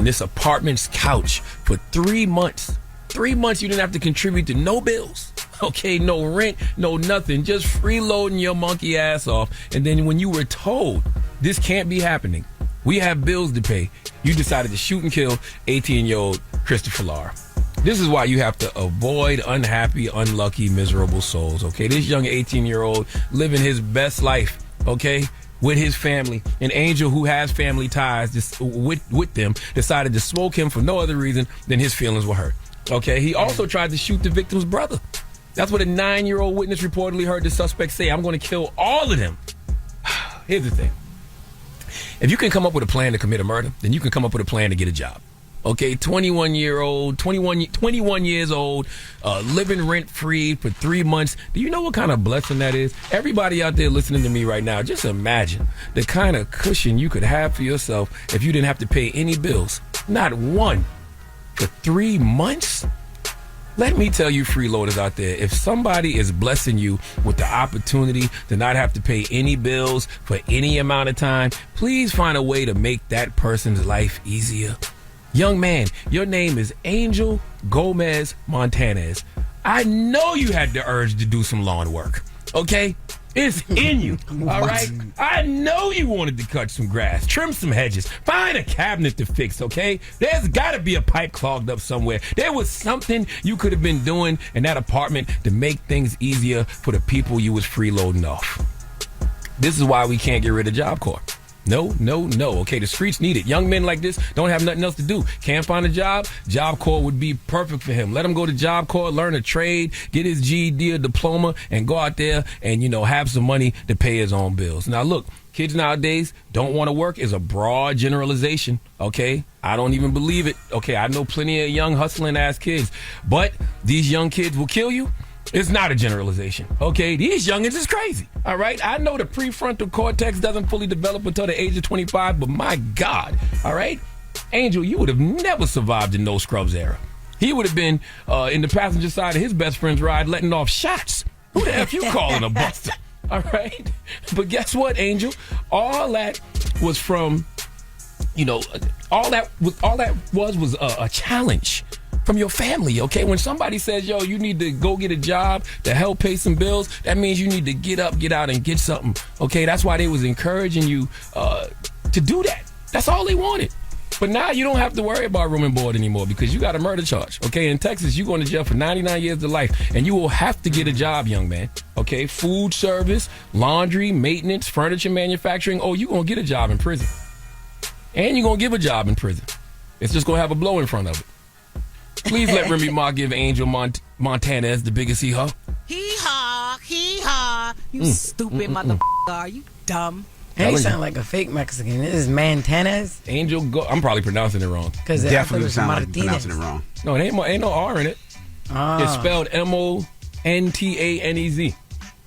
D: this apartment's couch for 3 months. 3 months you didn't have to contribute to no bills. Okay, no rent, no nothing. Just freeloading your monkey ass off. And then when you were told this can't be happening, we have bills to pay, you decided to shoot and kill 18-year-old Christopher Lara. This is why you have to avoid unhappy, unlucky, miserable souls, okay? This young 18-year-old living his best life, okay, with his family. An Angel who has family ties with them decided to smoke him for no other reason than his feelings were hurt, okay? He also tried to shoot the victim's brother. That's what a 9-year-old witness reportedly heard the suspect say. I'm going to kill all of them. Here's the thing. If you can come up with a plan to commit a murder, then you can come up with a plan to get a job. Okay, 21 years old, living rent-free for 3 months. Do you know what kind of blessing that is? Everybody out there listening to me right now, just imagine the kind of cushion you could have for yourself if you didn't have to pay any bills. Not one. For 3 months? Let me tell you freeloaders out there, if somebody is blessing you with the opportunity to not have to pay any bills for any amount of time, please find a way to make that person's life easier. Young man, your name is Angel Gomez Montanez. I know you had the urge to do some lawn work, okay? It's in you, all right? I know you wanted to cut some grass, trim some hedges, find a cabinet to fix, okay? There's got to be a pipe clogged up somewhere. There was something you could have been doing in that apartment to make things easier for the people you was freeloading off. This is why we can't get rid of Job Corps. No. Okay, the streets need it. Young men like this don't have nothing else to do. Can't find a job? Job Corps would be perfect for him. Let him go to Job Corps, learn a trade, get his GED or diploma, and go out there and, have some money to pay his own bills. Now, look, kids nowadays don't want to work is a broad generalization, okay? I don't even believe it. Okay, I know plenty of young hustling-ass kids, but these young kids will kill you. It's not a generalization, okay? These youngins is crazy, all right? I know the prefrontal cortex doesn't fully develop until the age of 25, but my God, all right? Angel, you would have never survived the no scrubs era. He would have been in the passenger side of his best friend's ride letting off shots. Who the F you calling a buster, all right? But guess what, Angel? All that was from, all that was a challenge. from your family, okay? When somebody says, yo, you need to go get a job to help pay some bills, that means you need to get up, get out, and get something, okay? That's why they was encouraging you to do that. That's all they wanted. But now you don't have to worry about room and board anymore because you got a murder charge, okay? In Texas, you're going to jail for 99 years to life, and you will have to get a job, young man, okay? Food service, laundry, maintenance, furniture manufacturing. Oh, you're going to get a job in prison. And you're going to give a job in prison. It's just going to have a blow in front of it. Please let Remy Ma give Angel Montanez the biggest hee-haw.
G: Hee-haw, hee-haw. You stupid motherfucker. Are you dumb?
H: He sound like a fake Mexican. This is Montanez.
D: Angel, I'm probably pronouncing it wrong.
E: Definitely sound like pronouncing it wrong.
D: No, it ain't no R in it. It's spelled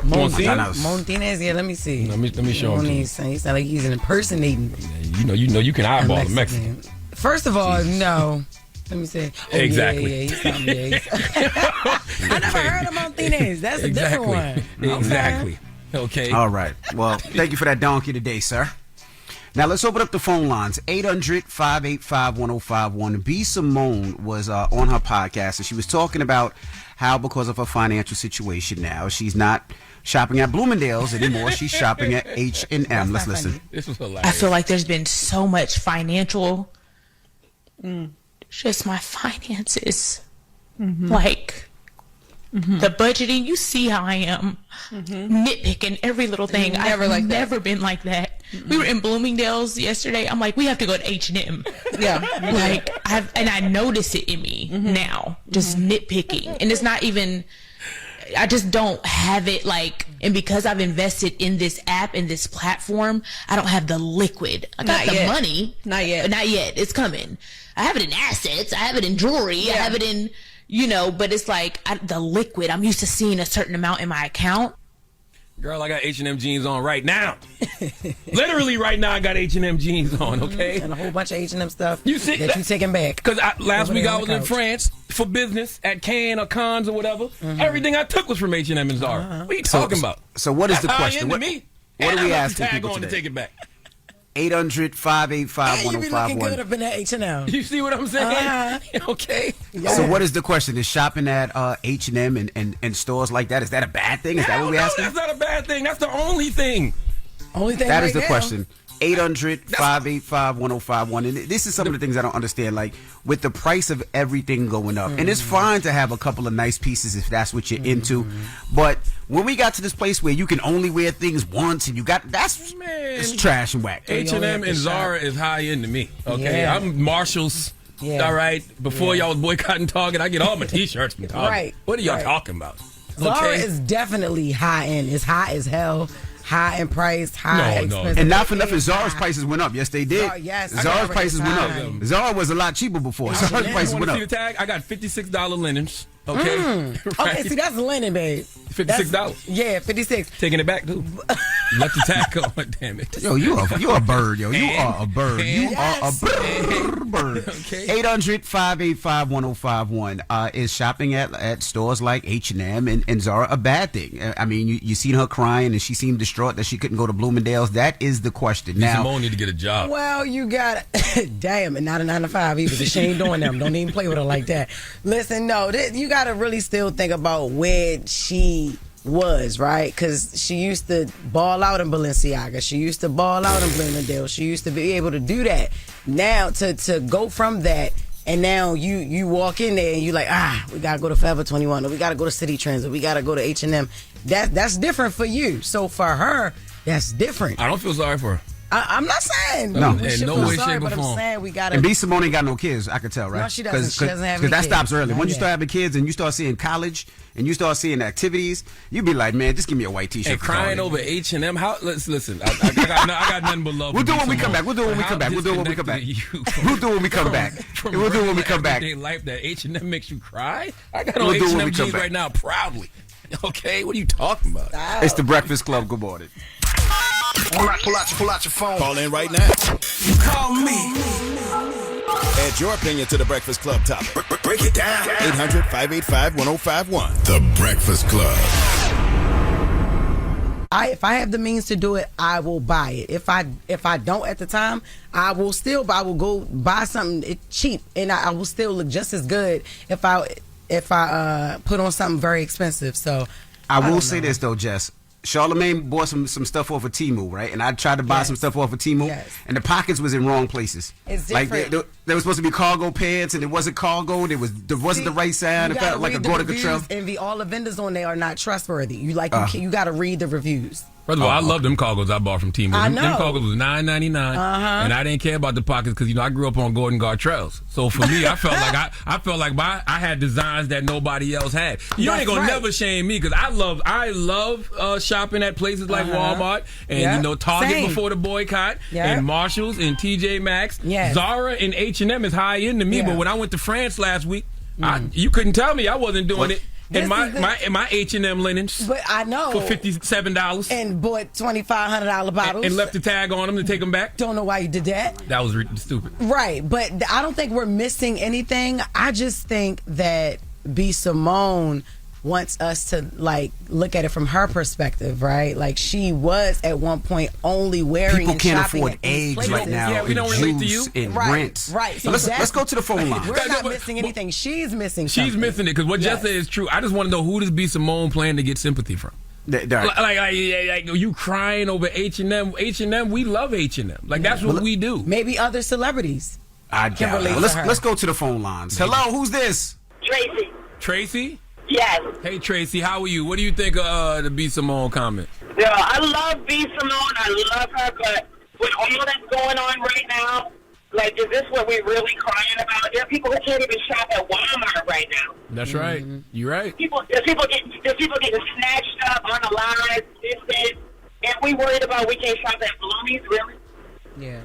D: Montanez.
H: Montanez, yeah, let me see.
D: Let me show him.
H: He sound like he's impersonating.
D: You know, you can eyeball a Mexican.
H: First of all, no. Let me see. Oh,
D: exactly.
H: Yeah, I never heard of Montanez. That's a different one.
D: Exactly. Okay.
E: All right. Well, thank you for that donkey today, sir. Now, let's open up the phone lines. 800-585-1051. B. Simone was on her podcast, and she was talking about how because of her financial situation now, she's not shopping at Bloomingdale's anymore. She's shopping at H&M. Let's listen.
D: This was hilarious.
I: I feel like there's been so much financial... just my finances. Like... the budgeting, you see how I am nitpicking every little thing. I've never been like that. We were in Bloomingdale's yesterday. I'm like, we have to go to H&M. Yeah. Like, I notice it in me now, just nitpicking. And it's not even, I just don't have it like, and because I've invested in this app and this platform, I don't have the liquid. I got the money. Not yet. Not yet. It's coming. I have it in assets. I have it in jewelry. Yeah. I have it in... but it's like the liquid. I'm used to seeing a certain amount in my account.
D: Girl, I got H&M jeans on right now. Literally right now, I got H&M jeans on, okay?
H: And a whole bunch of H&M stuff
D: you see,
H: that you taking back.
D: Because last week I was in France for business at Cannes or Cannes or whatever. Everything I took was from H&M and Zara. What are you talking about?
E: So what is the question?
D: What
E: are we asking people today?
D: To take it back.
E: 800-585-1051.
H: You be looking good up in that H&M.
D: You see what I'm saying? Okay.
E: So what is the question? Is shopping at H&M and stores like that, is that a bad thing? Is that what we're asking?
D: That's not a bad thing. That's the only thing.
E: That is the question. 800-585-1051. And this is some of the things I don't understand. Like, with the price of everything going up, and it's fine to have a couple of nice pieces if that's what you're into, but when we got to this place where you can only wear things once and you got, it's trash and whack.
D: H&M and Zara is high end to me. Okay, I'm Marshalls. All right, before y'all was boycotting Target, I get all my t-shirts from Target.
H: Right.
D: What are y'all talking about?
H: Zara is definitely high end. It's high as hell. High in price, expensive.
E: And not for nothing, Zara's prices went up. Yes, they did. Zara's prices went up. Zara was a lot cheaper before. Zara's prices went up.
D: See the tag? I got $56 linens. Okay.
H: Right. Okay, see, that's linen, babe.
D: $56.
H: Yeah, 56.
D: Taking it back, too. Left the tag on, damn it.
E: Yo, you're a bird, yo. You are a bird. You are a bird. Okay. 800-585-1051. Is shopping at stores like H&M and Zara a bad thing? I mean, you seen her crying and she seemed distraught that she couldn't go to Bloomingdale's. That is the question. Now,
D: Simone need to get a job.
H: Well, you got damn, and not a 9 to 5 either. She ain't doing them. Don't even play with her like that. Listen, no, you got to really still think about where she was, right? Because she used to ball out in Balenciaga. She used to ball out in Bloomingdale. She used to be able to do that. Now, to go from that, and now you walk in there and you like, we got to go to Forever 21, or we got to go to City Trends, or we got to go to H&M. That's different for you. So for her, that's different.
D: I don't feel sorry for her.
H: I'm not saying
E: no
H: way, shape, or form. I'm saying we gotta.
E: And B. Simone ain't got no kids. I could tell, right?
H: No, she doesn't. She doesn't have any
E: because that
H: kids.
E: stops early. When you start having kids and you start seeing college and you start seeing activities, you be like, man, just give me a white T-shirt.
D: And crying over H&M. How? Listen. I got nothing but love.
E: We'll do it when we come back. We'll do it when we come back. We'll do it when we come back. We'll do it when we come back. We'll do it when we come back.
D: Life that H&M makes you cry. I got on H&M jeans right now, proudly. Okay, what are you talking about?
E: It's the Breakfast Club. Good morning.
F: Pull out your phone. Call in right now.
M: You call me.
F: Add your opinion to the Breakfast Club topic. Break it down. 800-585-1051. The Breakfast Club.
H: if I have the means to do it, I will buy it. If I don't at the time, I will go buy something cheap, and I will still look just as good if I put on something very expensive. So
E: I will say this though, Jess. Charlamagne bought some stuff off of Temu, right? And I tried to buy some stuff off of Temu, and the pockets was in wrong places.
H: It's different.
E: Like there was supposed to be cargo pants, and it wasn't cargo. There wasn't the right sound. It felt like a Gorda Control.
H: And all the vendors on there are not trustworthy. You got to read the reviews.
D: First of all, I love them cargos I bought from Temu.
H: I know.
D: Them cargos was $9.99, and I didn't care about the pockets because I grew up on Gordon Gartrells. So for me, I felt like I had designs that nobody else had. You ain't gonna never shame me because I love shopping at places like Walmart and Target before the boycott and Marshalls and TJ Maxx. Zara and H&M is high end to me, but when I went to France last week, you couldn't tell me I wasn't doing it. And my H&M linens,
H: but I know
D: for $57,
H: and bought $2,500 bottles,
D: and left the tag on them to take them back.
H: Don't know why you did that.
D: That was stupid,
H: right? But I don't think we're missing anything. I just think that B. Simone wants us to look at it from her perspective, right? Like she was at one point only wearing.
E: People can't afford eggs right now.
D: Yeah, we don't relate to you.
E: And rent.
H: Right. So
E: let's go to the phone line.
H: We're not missing anything. She's missing.
D: She's missing it because what Jess said is true. I just want to know who does B. Simone plan to get sympathy from. Like you crying over H&M. H&M, we love H&M. Like that's what we do.
H: Maybe other celebrities.
E: I doubt it. Let's go to the phone lines. Hello, who's this?
J: Tracy.
D: Tracy?
J: Yes.
D: Hey Tracy, how are you? What do you think of the B. Simone comment?
J: Yeah, I love B. Simone. I love her, but with all that's going on right now, is this what we're really crying about? There are people who can't even shop at Walmart right now.
D: That's right. You're right.
J: There's people getting snatched up, unalive, and we worried about we can't shop at Bloomie's, really?
H: Yeah.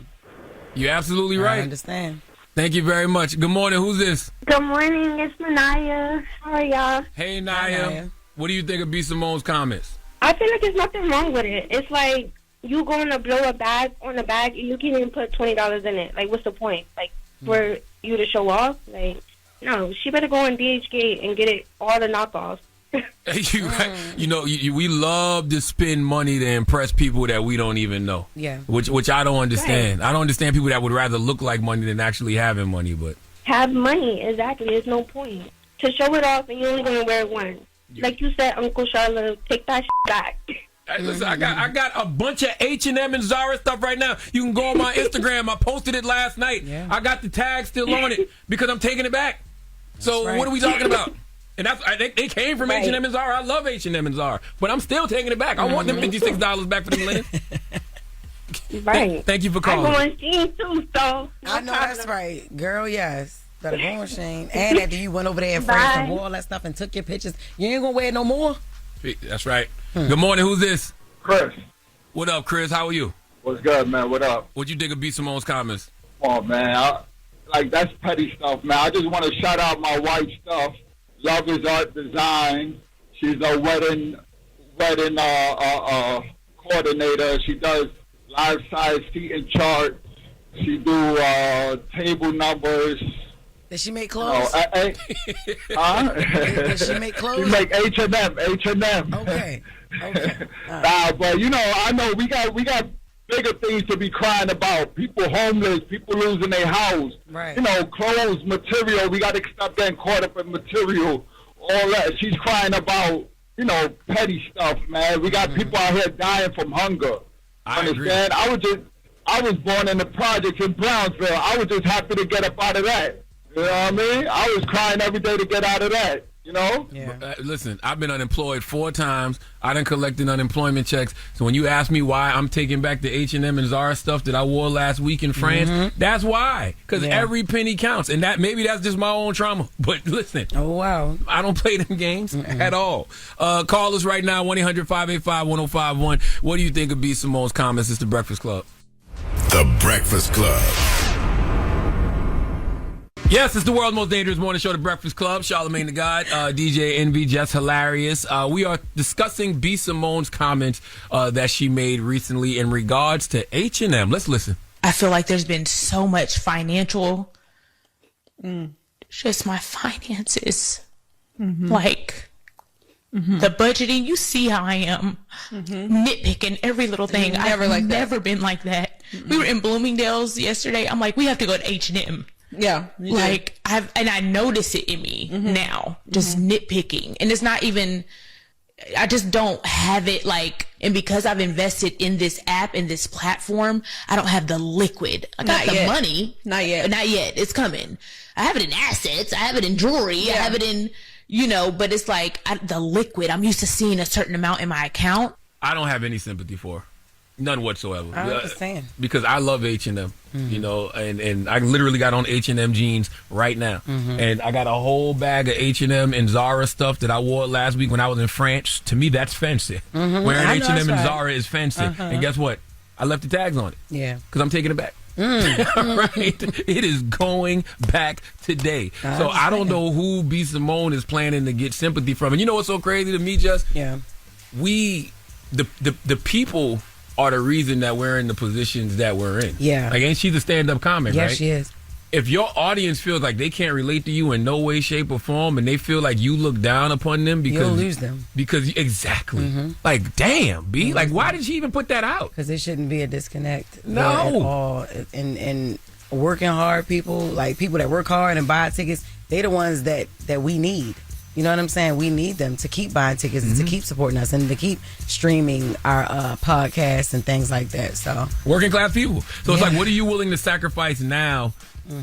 D: You're absolutely right.
H: I understand.
D: Thank you very much. Good morning. Who's this?
N: Good morning. It's Naya. How are y'all?
D: Hey, Naya. What do you think of B. Simone's comments?
N: I feel like there's nothing wrong with it. It's like you going to blow a bag on a bag and you can't even put $20 in it. Like, what's the point? Like, for you to show off? Like, no. She better go on DHgate and get it all the knockoffs.
D: We love to spend money to impress people that we don't even know.
H: Yeah.
D: Which I don't understand. Right. I don't understand people that would rather look like money than actually having money. But
N: have money, exactly. There's no point to show it off, and you're only gonna wear one. Yeah. Like you said, Uncle Charlotte, take that back.
D: Hey, listen, I got a bunch of H&M and Zara stuff right now. You can go on my Instagram. I posted it last night. Yeah. I got the tag still on it because I'm taking it back. So what are we talking about? And they came from H&M and Zara. I love H&M and Zara, but I'm still taking it back. I want them $56 back for them linen.
N: Right.
D: Thank you for calling.
N: I'm going Shein too, so
H: I know that's right, girl. Yes, better go on Shein. And after you went over there in France and wore all that stuff and took your pictures, you ain't gonna wear it no more.
D: That's right. Good morning. Who's this?
O: Chris.
D: What up, Chris? How are you?
O: What's good, man? What up?
D: What'd you think of B. Simone's comments?
O: Oh man, that's petty stuff, man. I just want to shout out my wife's stuff. Love is art design. She's a wedding coordinator. She does life size seating chart. She do table numbers.
H: Does she make clothes?
O: Does
H: she make clothes?
O: She make H&M.
H: Okay.
O: But I know we got bigger things to be crying about. People homeless, people losing their house.
H: Right.
O: Clothes, material. We got to stop getting caught up in material. All that. She's crying about, petty stuff, man. We got people out here dying from hunger.
D: I
O: understand?
D: Agree.
O: I was born in the projects in Brownsville. I was just happy to get up out of that. You know what I mean? I was crying every day to get out of that.
D: Yeah. Listen, I've been unemployed 4 times. I done collected unemployment checks. So when you ask me why I'm taking back the H&M and Zara stuff that I wore last week in France, that's why. Because every penny counts. And maybe that's just my own trauma. But listen.
H: Oh, wow.
D: I don't play them games at all. Call us right now, 1-800-585-1051. What do you think of B. Simone's comments? It's The Breakfast Club.
F: The Breakfast Club.
D: Yes, it's the world's most dangerous morning show, The Breakfast Club. Charlamagne the God, DJ Envy, Jess Hilarious. We are discussing B. Simone's comments that she made recently in regards to H&M. Let's listen.
I: I feel like there's been so much financial, just my finances, The budgeting, you see how I am nitpicking every little thing. I've never been like that. We were in Bloomingdale's yesterday. I'm like, we have to go to H&M.
A: Yeah.
I: Like I notice it in me now, just nitpicking. And it's not even, I just don't have it like, and because I've invested in this app and this platform, I don't have the liquid. I got the money.
A: Not yet.
I: It's coming. I have it in assets. I have it in jewelry. I have it in, but it's like the liquid. I'm used to seeing a certain amount in my account.
D: I don't have any sympathy for. None whatsoever.
H: I understand.
D: Because I love H&M, and I literally got on H&M jeans right now. And I got a whole bag of H&M and Zara stuff that I wore last week when I was in France. To me, that's fancy. Wearing H&M and Zara is fancy. And guess what? I left the tags on it.
H: Yeah.
D: Because I'm taking it back. Right? It is going back today. So I don't know who B. Simone is planning to get sympathy from. And you know what's so crazy to me, Jess?
H: Yeah.
D: The people are the reason that we're in the positions that we're in.
H: Yeah.
D: Like, ain't she the stand-up comic, right?
H: Yes, she is.
D: If your audience feels like they can't relate to you in no way, shape, or form, and they feel like you look down upon them because...
H: You'll lose them.
D: Because, exactly. Like, damn, B. Like, why did she even put that out?
H: Because there shouldn't be a disconnect.
D: No.
H: At all. And working hard people, like people that work hard and buy tickets, they the ones that we need. You know what I'm saying? We need them to keep buying tickets and to keep supporting us and to keep streaming our podcasts and things like that. So
D: working class people. So it's like, what are you willing to sacrifice now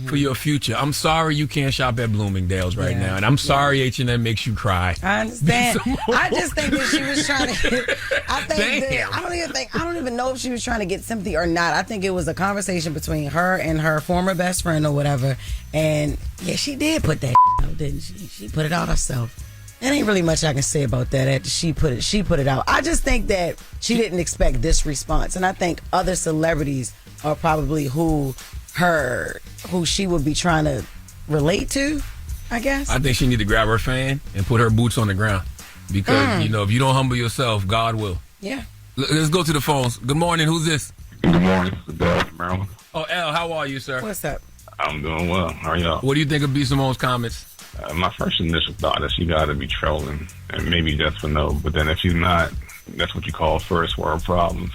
D: for your future? I'm sorry you can't shop at Bloomingdale's right now, and I'm sorry H&M makes you cry.
H: I understand. I just think that she was trying to. I don't even know if she was trying to get sympathy or not. I think it was a conversation between her and her former best friend or whatever. And yeah, she did put that out, didn't she? She put it out herself. There ain't really much I can say about that. After she put it out. I just think that she didn't expect this response, and I think other celebrities are probably who she would be trying to relate to, I guess.
D: I think she need to grab her fan and put her boots on the ground because if you don't humble yourself, God will.
H: Yeah.
D: Let's go to the phones. Good morning. Who's this?
P: Good morning. It's Dale from Maryland.
D: Oh, L, how are you, sir?
H: What's up?
P: I'm doing well. How are y'all?
D: What do you think of B. Simone's comments?
P: My first initial thought is she got to be trolling, and maybe just for no. But then if she's not, that's what you call first world problems.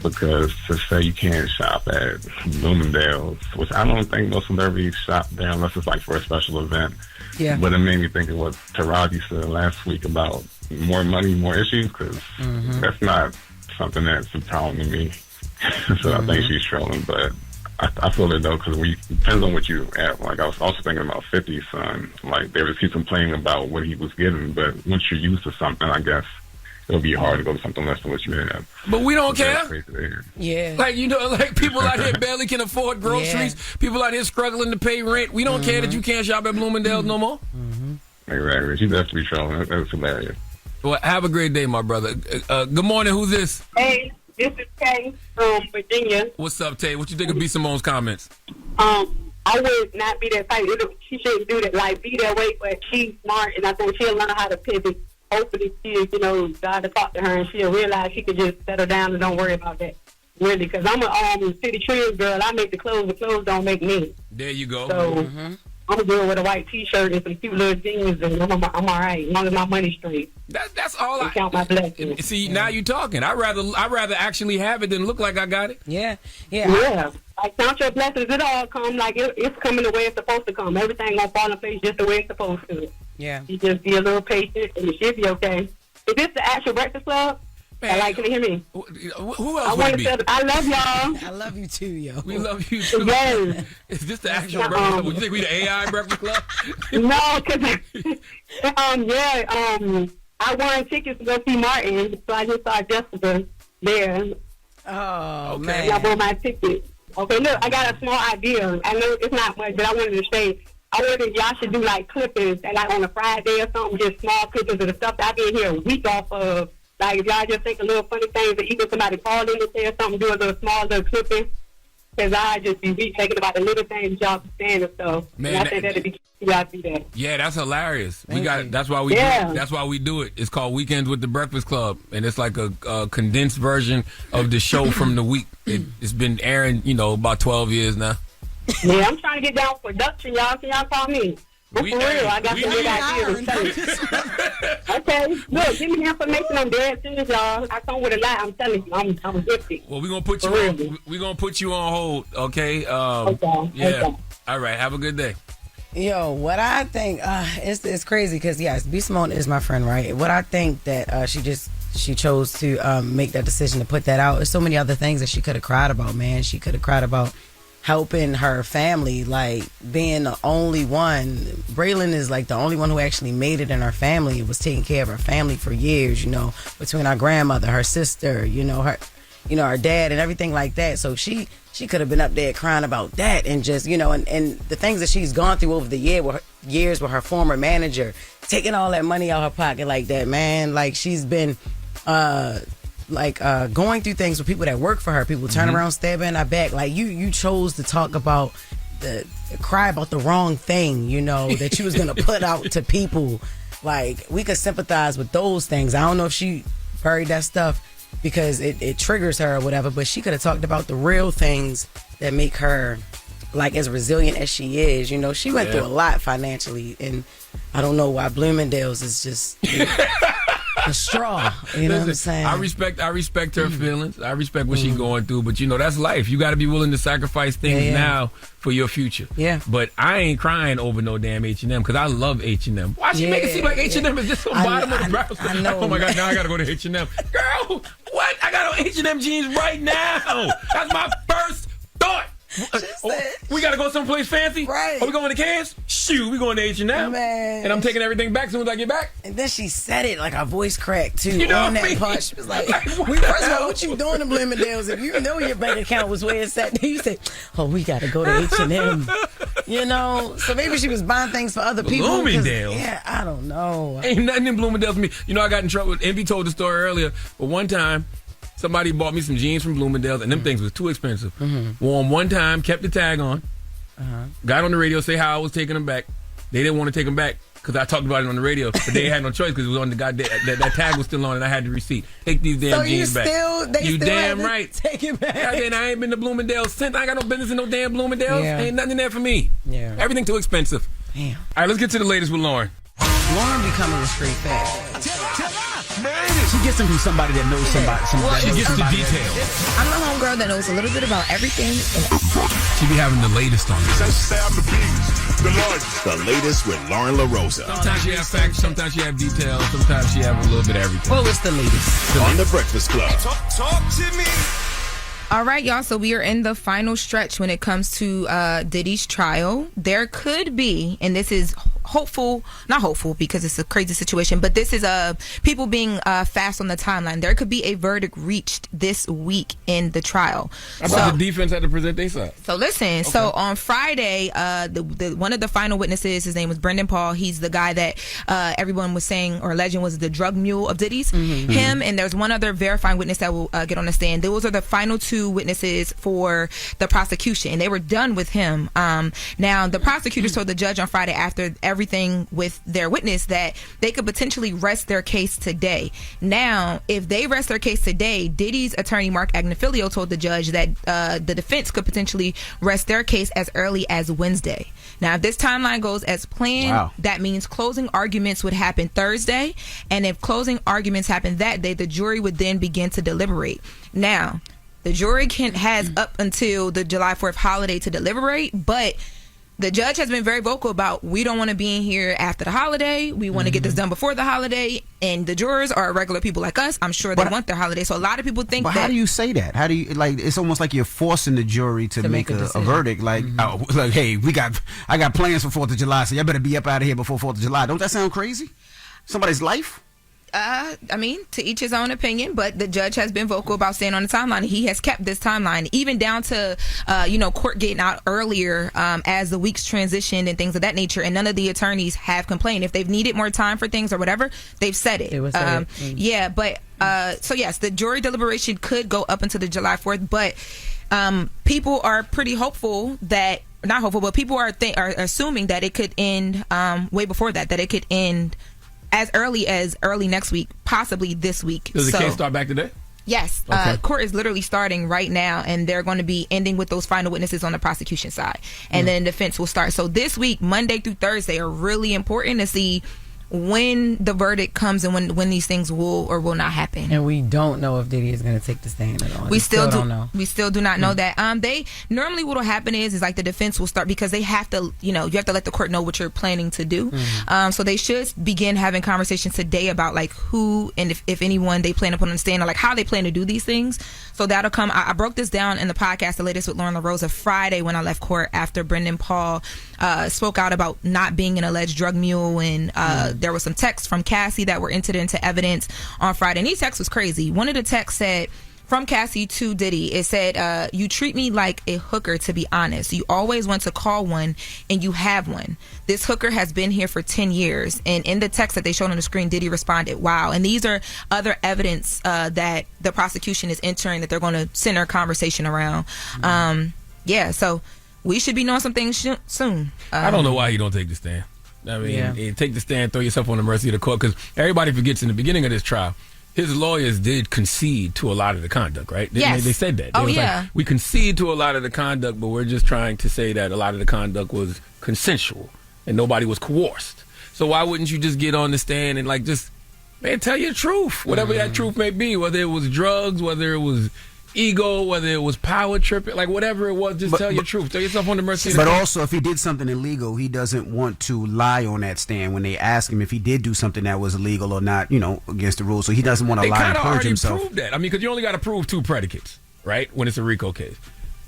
P: Because to say you can't shop at Bloomingdale's, which I don't think most celebrities shop there unless it's like for a special event.
H: Yeah.
P: But it made me think of what Taraji said last week about more money, more issues, because that's not something that's a problem to me. So I think she's trolling, but I feel it though, because depends on what you at. Like I was also thinking about 50's son. Like they would keep complaining about what he was getting, but once you're used to something, I guess it'll be hard to go to something less than what you had.
D: But we don't care.
H: Yeah.
D: Like, like people out here barely can afford groceries. Yeah. People out here struggling to pay rent. We don't care that you can't shop at Bloomingdale's no more.
P: Exactly. She's definitely trolling. That's hilarious.
D: Well, have a great day, my brother. Good morning. Who's this?
J: Hey, this is Tay from Virginia.
D: What's up, Tay? What you think of B. Simone's comments?
J: I would not be that type. She shouldn't do that. Like, be that way, but she's smart, and I think she'll learn how to pivot. Hopefully, God to talk to her, and she'll realize she could just settle down and don't worry about that. Really, because I'm a city trends girl. I make the clothes don't make me.
D: There you go.
J: So I'm good with a white T-shirt and some cute little jeans, and I'm all right, as long as my money's straight.
D: That's all I
J: count my blessings.
D: See, now you're talking. I'd rather actually have it than look like I got it.
H: Yeah.
J: Like, count your blessings. It all come like it's coming the way it's supposed to come. Everything gonna fall in place just the way it's supposed to.
H: Yeah.
J: You just be a little patient, and it should be okay. Is this the actual Breakfast Club? Can you hear me?
D: Who else would it be?
J: I love y'all.
H: I love you too, yo.
D: We love you too.
J: Yes.
D: Is this the actual Breakfast Club? You think we the AI Breakfast Club?
J: No, because I won tickets to go see Martin, so I just saw Jessica there.
H: Oh,
D: okay.
H: man.
J: I bought my ticket. Okay, look, I got a small idea. I know it's not much, but I wanted to say, I wonder if y'all should do like clippings, and like on a Friday or something, just small clippings of the stuff that I've been here a week off of. Like if y'all just think of little funny things, that even somebody call in and say or something, do a little small little clipping. Because I just be thinking about the little things y'all be saying and stuff.
D: Man,
J: and I think that'd be cute y'all do that.
D: Yeah, that's hilarious. We got it. That's why we do it. That's why we do it. It's called Weekends with the Breakfast Club, and it's like a condensed version of the show from the week. It's been airing, about 12 years now.
J: Yeah, I'm trying to get down for production, y'all. Can y'all call me? For real, I got some good ideas. Okay, look, give me the information. I'm dead serious, y'all. I come with a lot. I'm telling you, I'm gifted.
D: Well, we're gonna put you on. We're gonna put you on hold. Okay.
J: Okay.
D: Yeah.
J: Okay.
D: All right. Have a good day.
H: Yo, what I think it's crazy because yes, B Simone is my friend, right? What I think that she chose to make that decision to put that out. There's so many other things that she could have cried about, man. She could have cried about helping her family, like being the only one. Braylon is like the only one who actually made it in her family and was taking care of her family for years, you know, between our grandmother, her sister, her dad and everything like that. So she could have been up there crying about that and just, and the things that she's gone through over the years with her former manager, taking all that money out her pocket like that, man. Like she's been going through things with people that work for her. People turn around, stab her in her back. Like you chose to talk about cry about the wrong thing, that you was gonna put out to people. Like we could sympathize with those things. I don't know if she buried that stuff because it triggers her or whatever, but she could have talked about the real things that make her like as resilient as she is. She went through a lot financially, and I don't know why Bloomingdale's is just a straw. You know what I'm saying?
D: I respect her feelings. I respect what she's going through, but that's life. You got to be willing to sacrifice things now for your future.
H: Yeah.
D: But I ain't crying over no damn H&M because I love H&M. Why she make it seem like H&M is just on the bottom of the browser?
H: I know.
D: Oh my God, now I got to go to H&M. Girl, what? I got on H&M jeans right now. That's my first thought. We gotta go someplace fancy.
H: Right?
D: Are we going to Cannes? Shoot, we going to H&M.
H: Man,
D: and I'm taking everything back as soon as I get back.
H: And then she said it like her voice cracked too.
D: You know
H: on
D: what I
H: that
D: mean?
H: part, she was like, first of all, what you doing to Bloomingdale's? If you know your bank account was where it's at, you say, oh, we gotta go to H&M. So maybe she was buying things for other people.
D: Bloomingdale's?
H: Yeah, I don't know.
D: Ain't nothing in Bloomingdale's for me. I got in trouble. Envy told the story earlier, but one time somebody bought me some jeans from Bloomingdale's, and them things was too expensive. Wore them one time, kept the tag on, got on the radio, say how I was taking them back. They didn't want to take them back because I talked about it on the radio, but they had no choice because it was on the goddamn that tag was still on, and I had the receipt. Take these damn jeans back. You damn right.
H: Take it back.
D: Then I ain't been to Bloomingdale's since. I ain't got no business in no damn Bloomingdale's.
H: Yeah.
D: Ain't nothing in there for me.
H: Yeah.
D: Everything too expensive.
H: Damn.
D: All right, let's get to the latest with Loren.
H: Loren be coming with straight facts.
E: She gets them from somebody that knows somebody.
D: She gets the details.
L: I'm a homegirl that knows a little bit about everything.
D: She be having the latest on this.
F: The latest with Loren LoRosa.
D: Sometimes she have facts, sometimes she have details, sometimes she have a little bit of everything.
H: Well, it's the latest.
F: On The Breakfast Club.
M: Talk to me.
L: All right, y'all. So we are in the final stretch when it comes to Diddy's trial. There could be, and this is not hopeful because it's a crazy situation, but this is people being fast on the timeline. There could be a verdict reached this week in the trial.
D: I thought the defense had to present their side.
L: So listen,
D: Okay.
L: So on Friday, the one of the final witnesses, his name was Brendan Paul. He's the guy that everyone was saying or alleging was the drug mule of Diddy's. Him, and there's one other verifying witness that will get on the stand. Those are the final two witnesses for the prosecution, and they were done with him. Now, the prosecutors told the judge on Friday after everything with their witness that they could potentially rest their case today. Now, if they rest their case today, Diddy's attorney Mark Agnifilio told the judge that the defense could potentially rest their case as early as Wednesday. Now, if this timeline goes as planned, that means closing arguments would happen Thursday, and if closing arguments happen that day, the jury would then begin to deliberate. Now, the jury has up until the July 4th holiday to deliberate, but the judge has been very vocal about, we don't want to be in here after the holiday. We want to get this done before the holiday. And the jurors are regular people like us. I'm sure they want their holiday. So a lot of people think
E: But how do you say that? How do you, it's almost like you're forcing the jury to make a verdict. Like, hey, I got plans for 4th of July, so y'all better be up out of here before 4th of July. Don't that sound crazy? Somebody's life?
L: I mean, to each his own opinion, but the judge has been vocal about staying on the timeline. He has kept this timeline, even down to, court getting out earlier as the weeks transitioned and things of that nature. And none of the attorneys have complained. If they've needed more time for things or whatever, they've said it. Yeah, but so yes, the jury deliberation could go up until the July 4th, but people are pretty hopeful that, not hopeful, but people are assuming that it could end way before that it could end as early next week, possibly this week.
D: Does the case start back today?
L: Yes.
D: Okay.
L: Court is literally starting right now, and they're going to be ending with those final witnesses on the prosecution side. And then defense will start. So this week, Monday through Thursday, are really important to see when the verdict comes and when these things will or will not happen.
H: And we don't know if Diddy is going to take the stand at all.
L: We still
H: don't know.
L: We still do not know that. They normally what'll happen is like the defense will start, because they have to, you have to let the court know what you're planning to do. So they should begin having conversations today about like who and if anyone they plan to put on the stand, or like how they plan to do these things. So that'll come. I broke this down in the podcast, The Latest with Loren LoRosa, Friday when I left court after Brendan Paul spoke out about not being an alleged drug mule, and there was some texts from Cassie that were entered into evidence on Friday. And these texts was crazy. One of the texts said, from Cassie to Diddy, it said, you treat me like a hooker, to be honest. You always want to call one, and you have one. This hooker has been here for 10 years. And in the text that they showed on the screen, Diddy responded, wow. And these are other evidence that the prosecution is entering that they're going to center a conversation around. So we should be knowing some things soon.
D: I don't know why you don't take the stand. I mean, take the stand, throw yourself on the mercy of the court, because everybody forgets in the beginning of this trial, his lawyers did concede to a lot of the conduct, right? They said that. They was like, we concede to a lot of the conduct, but we're just trying to say that a lot of the conduct was consensual and nobody was coerced. So why wouldn't you just get on the stand and like just, man, tell your truth, whatever that truth may be, whether it was drugs, whether it was ego, whether it was power tripping, like whatever it was, just tell your truth. Throw yourself on the mercy of the court.
E: Also, if he did something illegal, he doesn't want to lie on that stand when they ask him if he did do something that was illegal or not, against the rules. So he doesn't want to lie and purge himself.
D: They kind of already proved that. I mean, because you only got to prove 2 predicates, right? When it's a RICO case.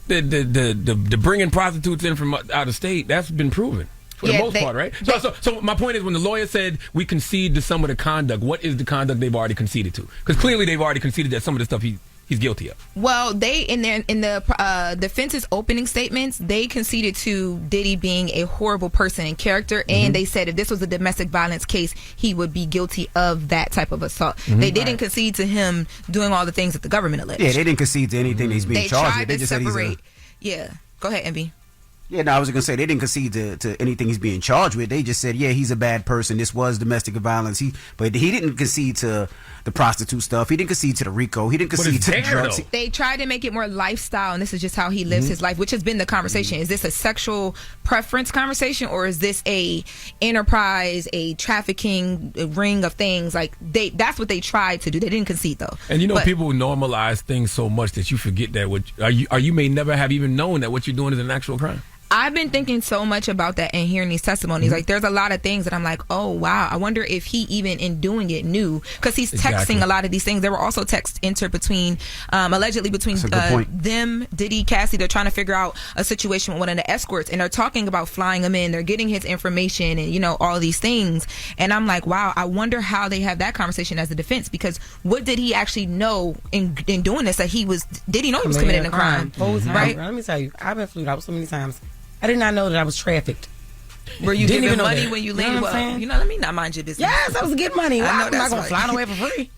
D: The bringing prostitutes in from out of state, that's been proven. For the most part, right? So my point is, when the lawyer said we concede to some of the conduct, what is the conduct they've already conceded to? Because clearly they've already conceded that some of the stuff he's guilty of.
L: Well, they in the defense's opening statements, they conceded to Diddy being a horrible person in character, and they said if this was a domestic violence case, he would be guilty of that type of assault. They didn't concede to him doing all the things that the government alleged.
E: Yeah, they didn't concede to anything he's being charged with.
L: They just separate. Go ahead, Envy.
E: Yeah, no, I was going to say they didn't concede to anything he's being charged with. They just said, yeah, he's a bad person. This was domestic violence. But he didn't concede to the prostitute stuff. He didn't concede to the RICO. He didn't concede to the drugs.
L: They tried to make it more lifestyle, and this is just how he lives his life, which has been the conversation. Is this a sexual preference conversation, or is this a enterprise, a trafficking ring of things? Like that's what they tried to do. They didn't concede though.
D: And people normalize things so much that you forget that you may never have even known that what you're doing is an actual crime.
L: I've been thinking so much about that and hearing these testimonies. Like, there's a lot of things that I'm like, oh, wow. I wonder if he even in doing it knew. Because he's texting a lot of these things. There were also texts entered allegedly between them, Diddy, Cassie. They're trying to figure out a situation with one of the escorts. And they're talking about flying him in. They're getting his information and, all these things. And I'm like, wow, I wonder how they have that conversation as a defense. Because what did he actually know in doing this? Did he know he was committing a crime? Right?
H: Let me tell you, I've been flued out so many times. I did not know that I was trafficked.
L: Were you giving money when you leave? Let me not mind your business.
H: Yes, I was getting money. I'm not going to fly away for free.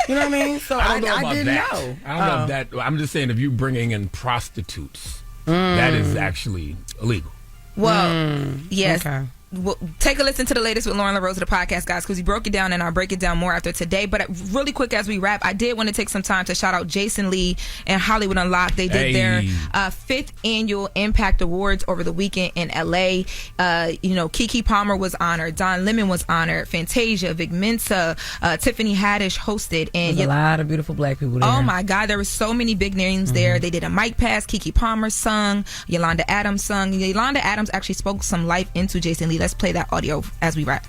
H: You know what I mean? So I didn't know.
D: I don't know that. I'm just saying, if you're bringing in prostitutes, that is actually illegal.
L: Well, yes.
H: Okay.
L: Well, take a listen to The Latest with Loren LoRosa, the podcast, guys, because we broke it down, and I'll break it down more after today. But really quick as we wrap, I did want to take some time to shout out Jason Lee and Hollywood Unlocked. They did their 5th annual Impact Awards over the weekend in LA. Keke Palmer was honored, Don Lemon was honored, Fantasia, Vic Mensa, Tiffany Haddish hosted, and
H: there's a lot of beautiful black people there.
L: Oh my God, there were so many big names there. They did a mic pass. Keke Palmer sung, Yolanda Adams sung. Yolanda Adams actually spoke some life into Jason Lee. Let's play that audio as we wrap.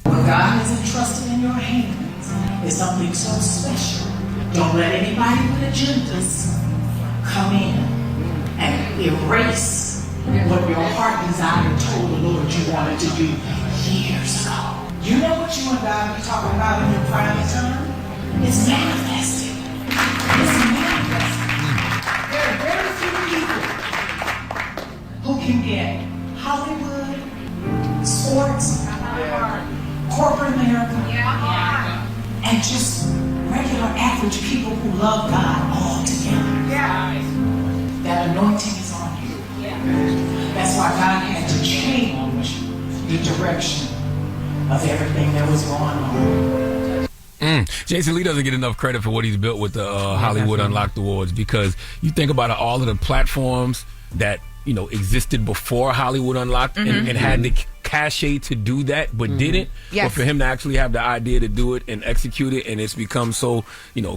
A: What God has entrusted in your hands is something so special. Don't let anybody with agendas come in and erase what your heart desired told the Lord you wanted to do years ago. You know what you and God are talking about in your private time? It's manifested. It's manifested. There are very few people who can get Hollywood, sports, corporate America, and just regular average people who love God all together. That anointing is on you. That's why God had to change the direction of everything that was going on.
D: Jason Lee doesn't get enough credit for what he's built with the Hollywood Unlocked Awards, because you think about all of the platforms that existed before Hollywood Unlocked and had the cachet to do that, but didn't.
L: Yes.
D: But for him to actually have the idea to do it and execute it, and it's become so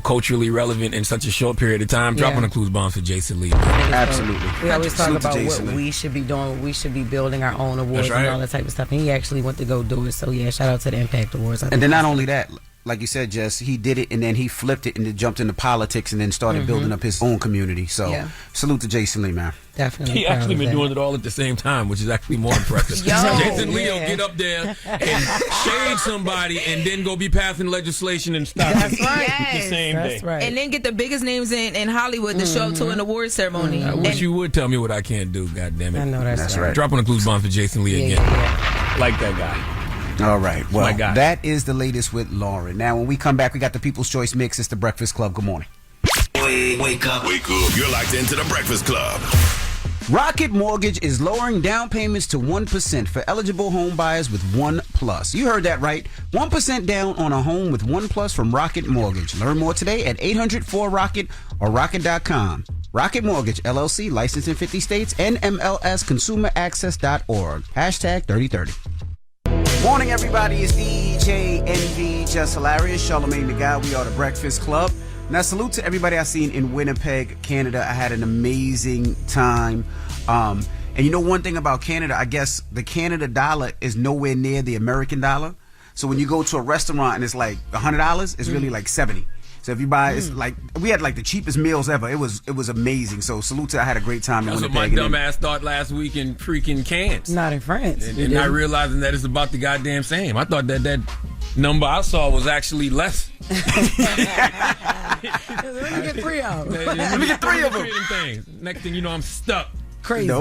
D: culturally relevant in such a short period of time. Dropping a clues bomb for Jason Lee.
E: Absolutely.
H: We always talk
E: Salute to
H: about
E: Jason
H: what
E: Lee.
H: we should be doing. We should be building our own awards
D: That's right.
H: and all that type of stuff. And he actually went to go do it. So yeah, shout out to the Impact Awards.
E: And then not only that, like you said, Jess, he did it and then he flipped it and then jumped into politics and then started building up his own community. So salute to Jason Lee, man.
H: Definitely.
D: He actually been doing it all at the same time, which is actually more impressive. Jason Lee will get up there and shade somebody and then go be passing legislation and stuff.
L: That's right.
D: The same day.
H: That's right.
L: And then get the biggest names in Hollywood to show up to an award ceremony.
D: I wish you would tell me what I can't do. God damn it.
H: I know that's right.
D: Dropping a clues bomb for Jason Lee again. Like that guy.
E: All right. Well,
D: My guy.
E: that is the latest with Loren. Now, when we come back, we got the People's Choice Mix. It's the Breakfast Club. Good morning.
F: Wake up. You're locked into the Breakfast Club.
E: Rocket Mortgage is lowering down payments to 1% for eligible home buyers with One Plus. You heard that right. 1% down on a home with One Plus from Rocket Mortgage. Learn more today at 800-4ROCKET or rocket.com. Rocket Mortgage, LLC, licensed in 50 states, NMLS, consumeraccess.org. Hashtag 3030. Morning, everybody. It's DJ NV, Jess Hilarious, Charlamagne the Guy. We are the Breakfast Club. Now, salute to everybody I seen in Winnipeg, Canada. I had an amazing time. And one thing about Canada, I guess the Canada dollar is nowhere near the American dollar. So when you go to a restaurant and it's like $100, it's really like 70. So if you buy, it's like we had like the cheapest meals ever. It was amazing. So salute to, I had a great time in
D: That's what
E: Winnipeg.
D: my dumb ass thought last week in freaking Cairns.
H: Not in France.
D: And not realizing that it's about the goddamn same. I thought that number I saw was actually less.
H: Let me get three of them.
E: Let me get three of them.
D: Things. Next thing you know, I'm stuck.
H: Crazy.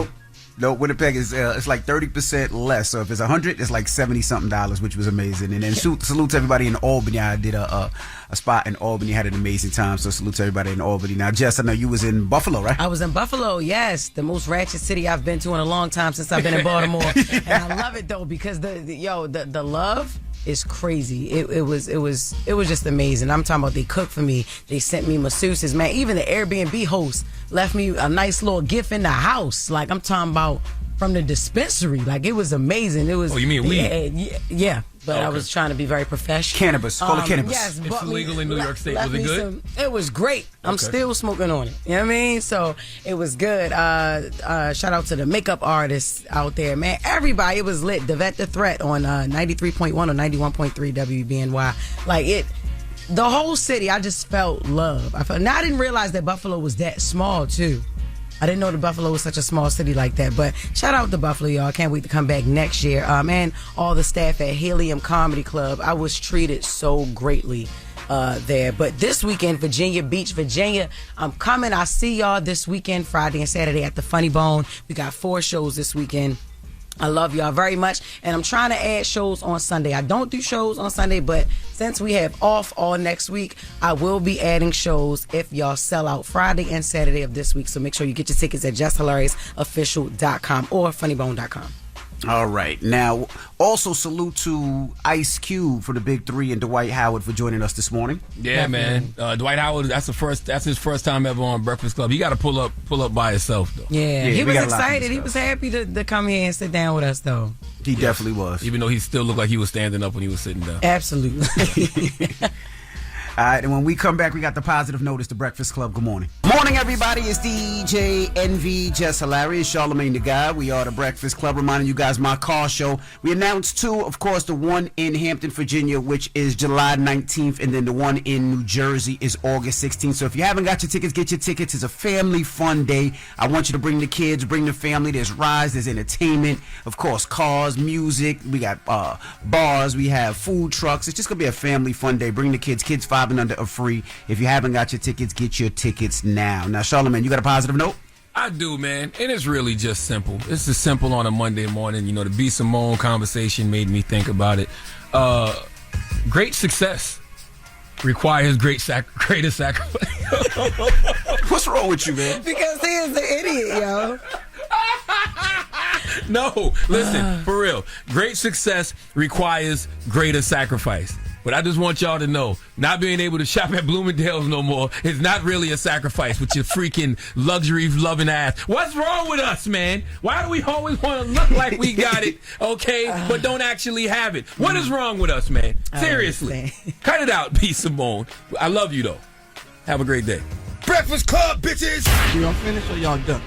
E: Nope, Winnipeg is it's like 30% less. So if it's $100, it's like $70-something, which was amazing. And then salute to everybody in Albany. I did a spot in Albany, had an amazing time. So salute to everybody in Albany. Now, Jess, I know you was in Buffalo, right?
H: I was in Buffalo, yes, the most ratchet city I've been to in a long time since I've been in Baltimore. And I love it though because the love is crazy. It was just amazing. I'm talking about they cooked for me. They sent me masseuses, man. Even the Airbnb host left me a nice little gift in the house. Like I'm talking about from the dispensary. Like it was amazing. It was.
D: Oh, you mean weed?
H: Yeah. But I was trying to be very professional.
E: Cannabis. Call it cannabis.
H: Yes,
D: it's illegal in New York State. Was it good?
H: It was great. I'm still smoking on it. You know what I mean? So it was good. Shout out to the makeup artists out there, man. Everybody, it was lit. Devet the Threat on 93.1 or 91.3 WBNY. Like it, the whole city, I just felt love. Now I didn't realize that Buffalo was that small too. I didn't know that Buffalo was such a small city like that. But shout out to Buffalo, y'all. Can't wait to come back next year. And all the staff at Helium Comedy Club. I was treated so greatly there. But this weekend, Virginia Beach, Virginia, I'm coming. I see y'all this weekend, Friday and Saturday at the Funny Bone. We got 4 shows this weekend. I love y'all very much, and I'm trying to add shows on Sunday. I don't do shows on Sunday, but since we have off all next week, I will be adding shows if y'all sell out Friday and Saturday of this week. So make sure you get your tickets at JessHilariousOfficial.com or FunnyBone.com.
E: All right. Now, also salute to Ice Cube for the Big Three and Dwight Howard for joining us this morning.
D: Yeah, man. Dwight Howard, that's his first time ever on Breakfast Club. He got to pull up by himself, though.
H: Yeah, he was excited. He was happy to come here and sit down with us, though.
E: He definitely was.
D: Even though he still looked like he was standing up when he was sitting down.
H: Absolutely.
E: All right, and when we come back, we got the positive notice, the Breakfast Club. Good morning. Morning, everybody. It's DJ NV, Jess Hilarious, Charlamagne the Guy. We are the Breakfast Club, reminding you guys my car show. We announced 2, of course, the one in Hampton, Virginia, which is July 19th, and then the one in New Jersey is August 16th. So if you haven't got your tickets, get your tickets. It's a family fun day. I want you to bring the kids, bring the family. There's rides, there's entertainment, of course, cars, music. We got bars, we have food trucks. It's just going to be a family fun day. Bring the kids. Kids 5 and under are free. If you haven't got your tickets, get your tickets now. Now, Charlamagne, you got a positive note?
D: I do, man. And it's really just simple. It's just simple on a Monday morning. You know, the B. Simone conversation made me think about it. Great success requires greater sacrifice.
E: What's wrong with you, man?
H: Because he is an idiot, yo.
D: No, listen, for real. Great success requires greater sacrifice. But I just want y'all to know, not being able to shop at Bloomingdale's no more is not really a sacrifice with your freaking luxury-loving ass. What's wrong with us, man? Why do we always want to look like we got it, okay, but don't actually have it? What is wrong with us, man? Seriously. Cut it out, B. Simone. I love you, though. Have a great day.
F: Breakfast Club, bitches!
Q: Y'all finished or y'all done?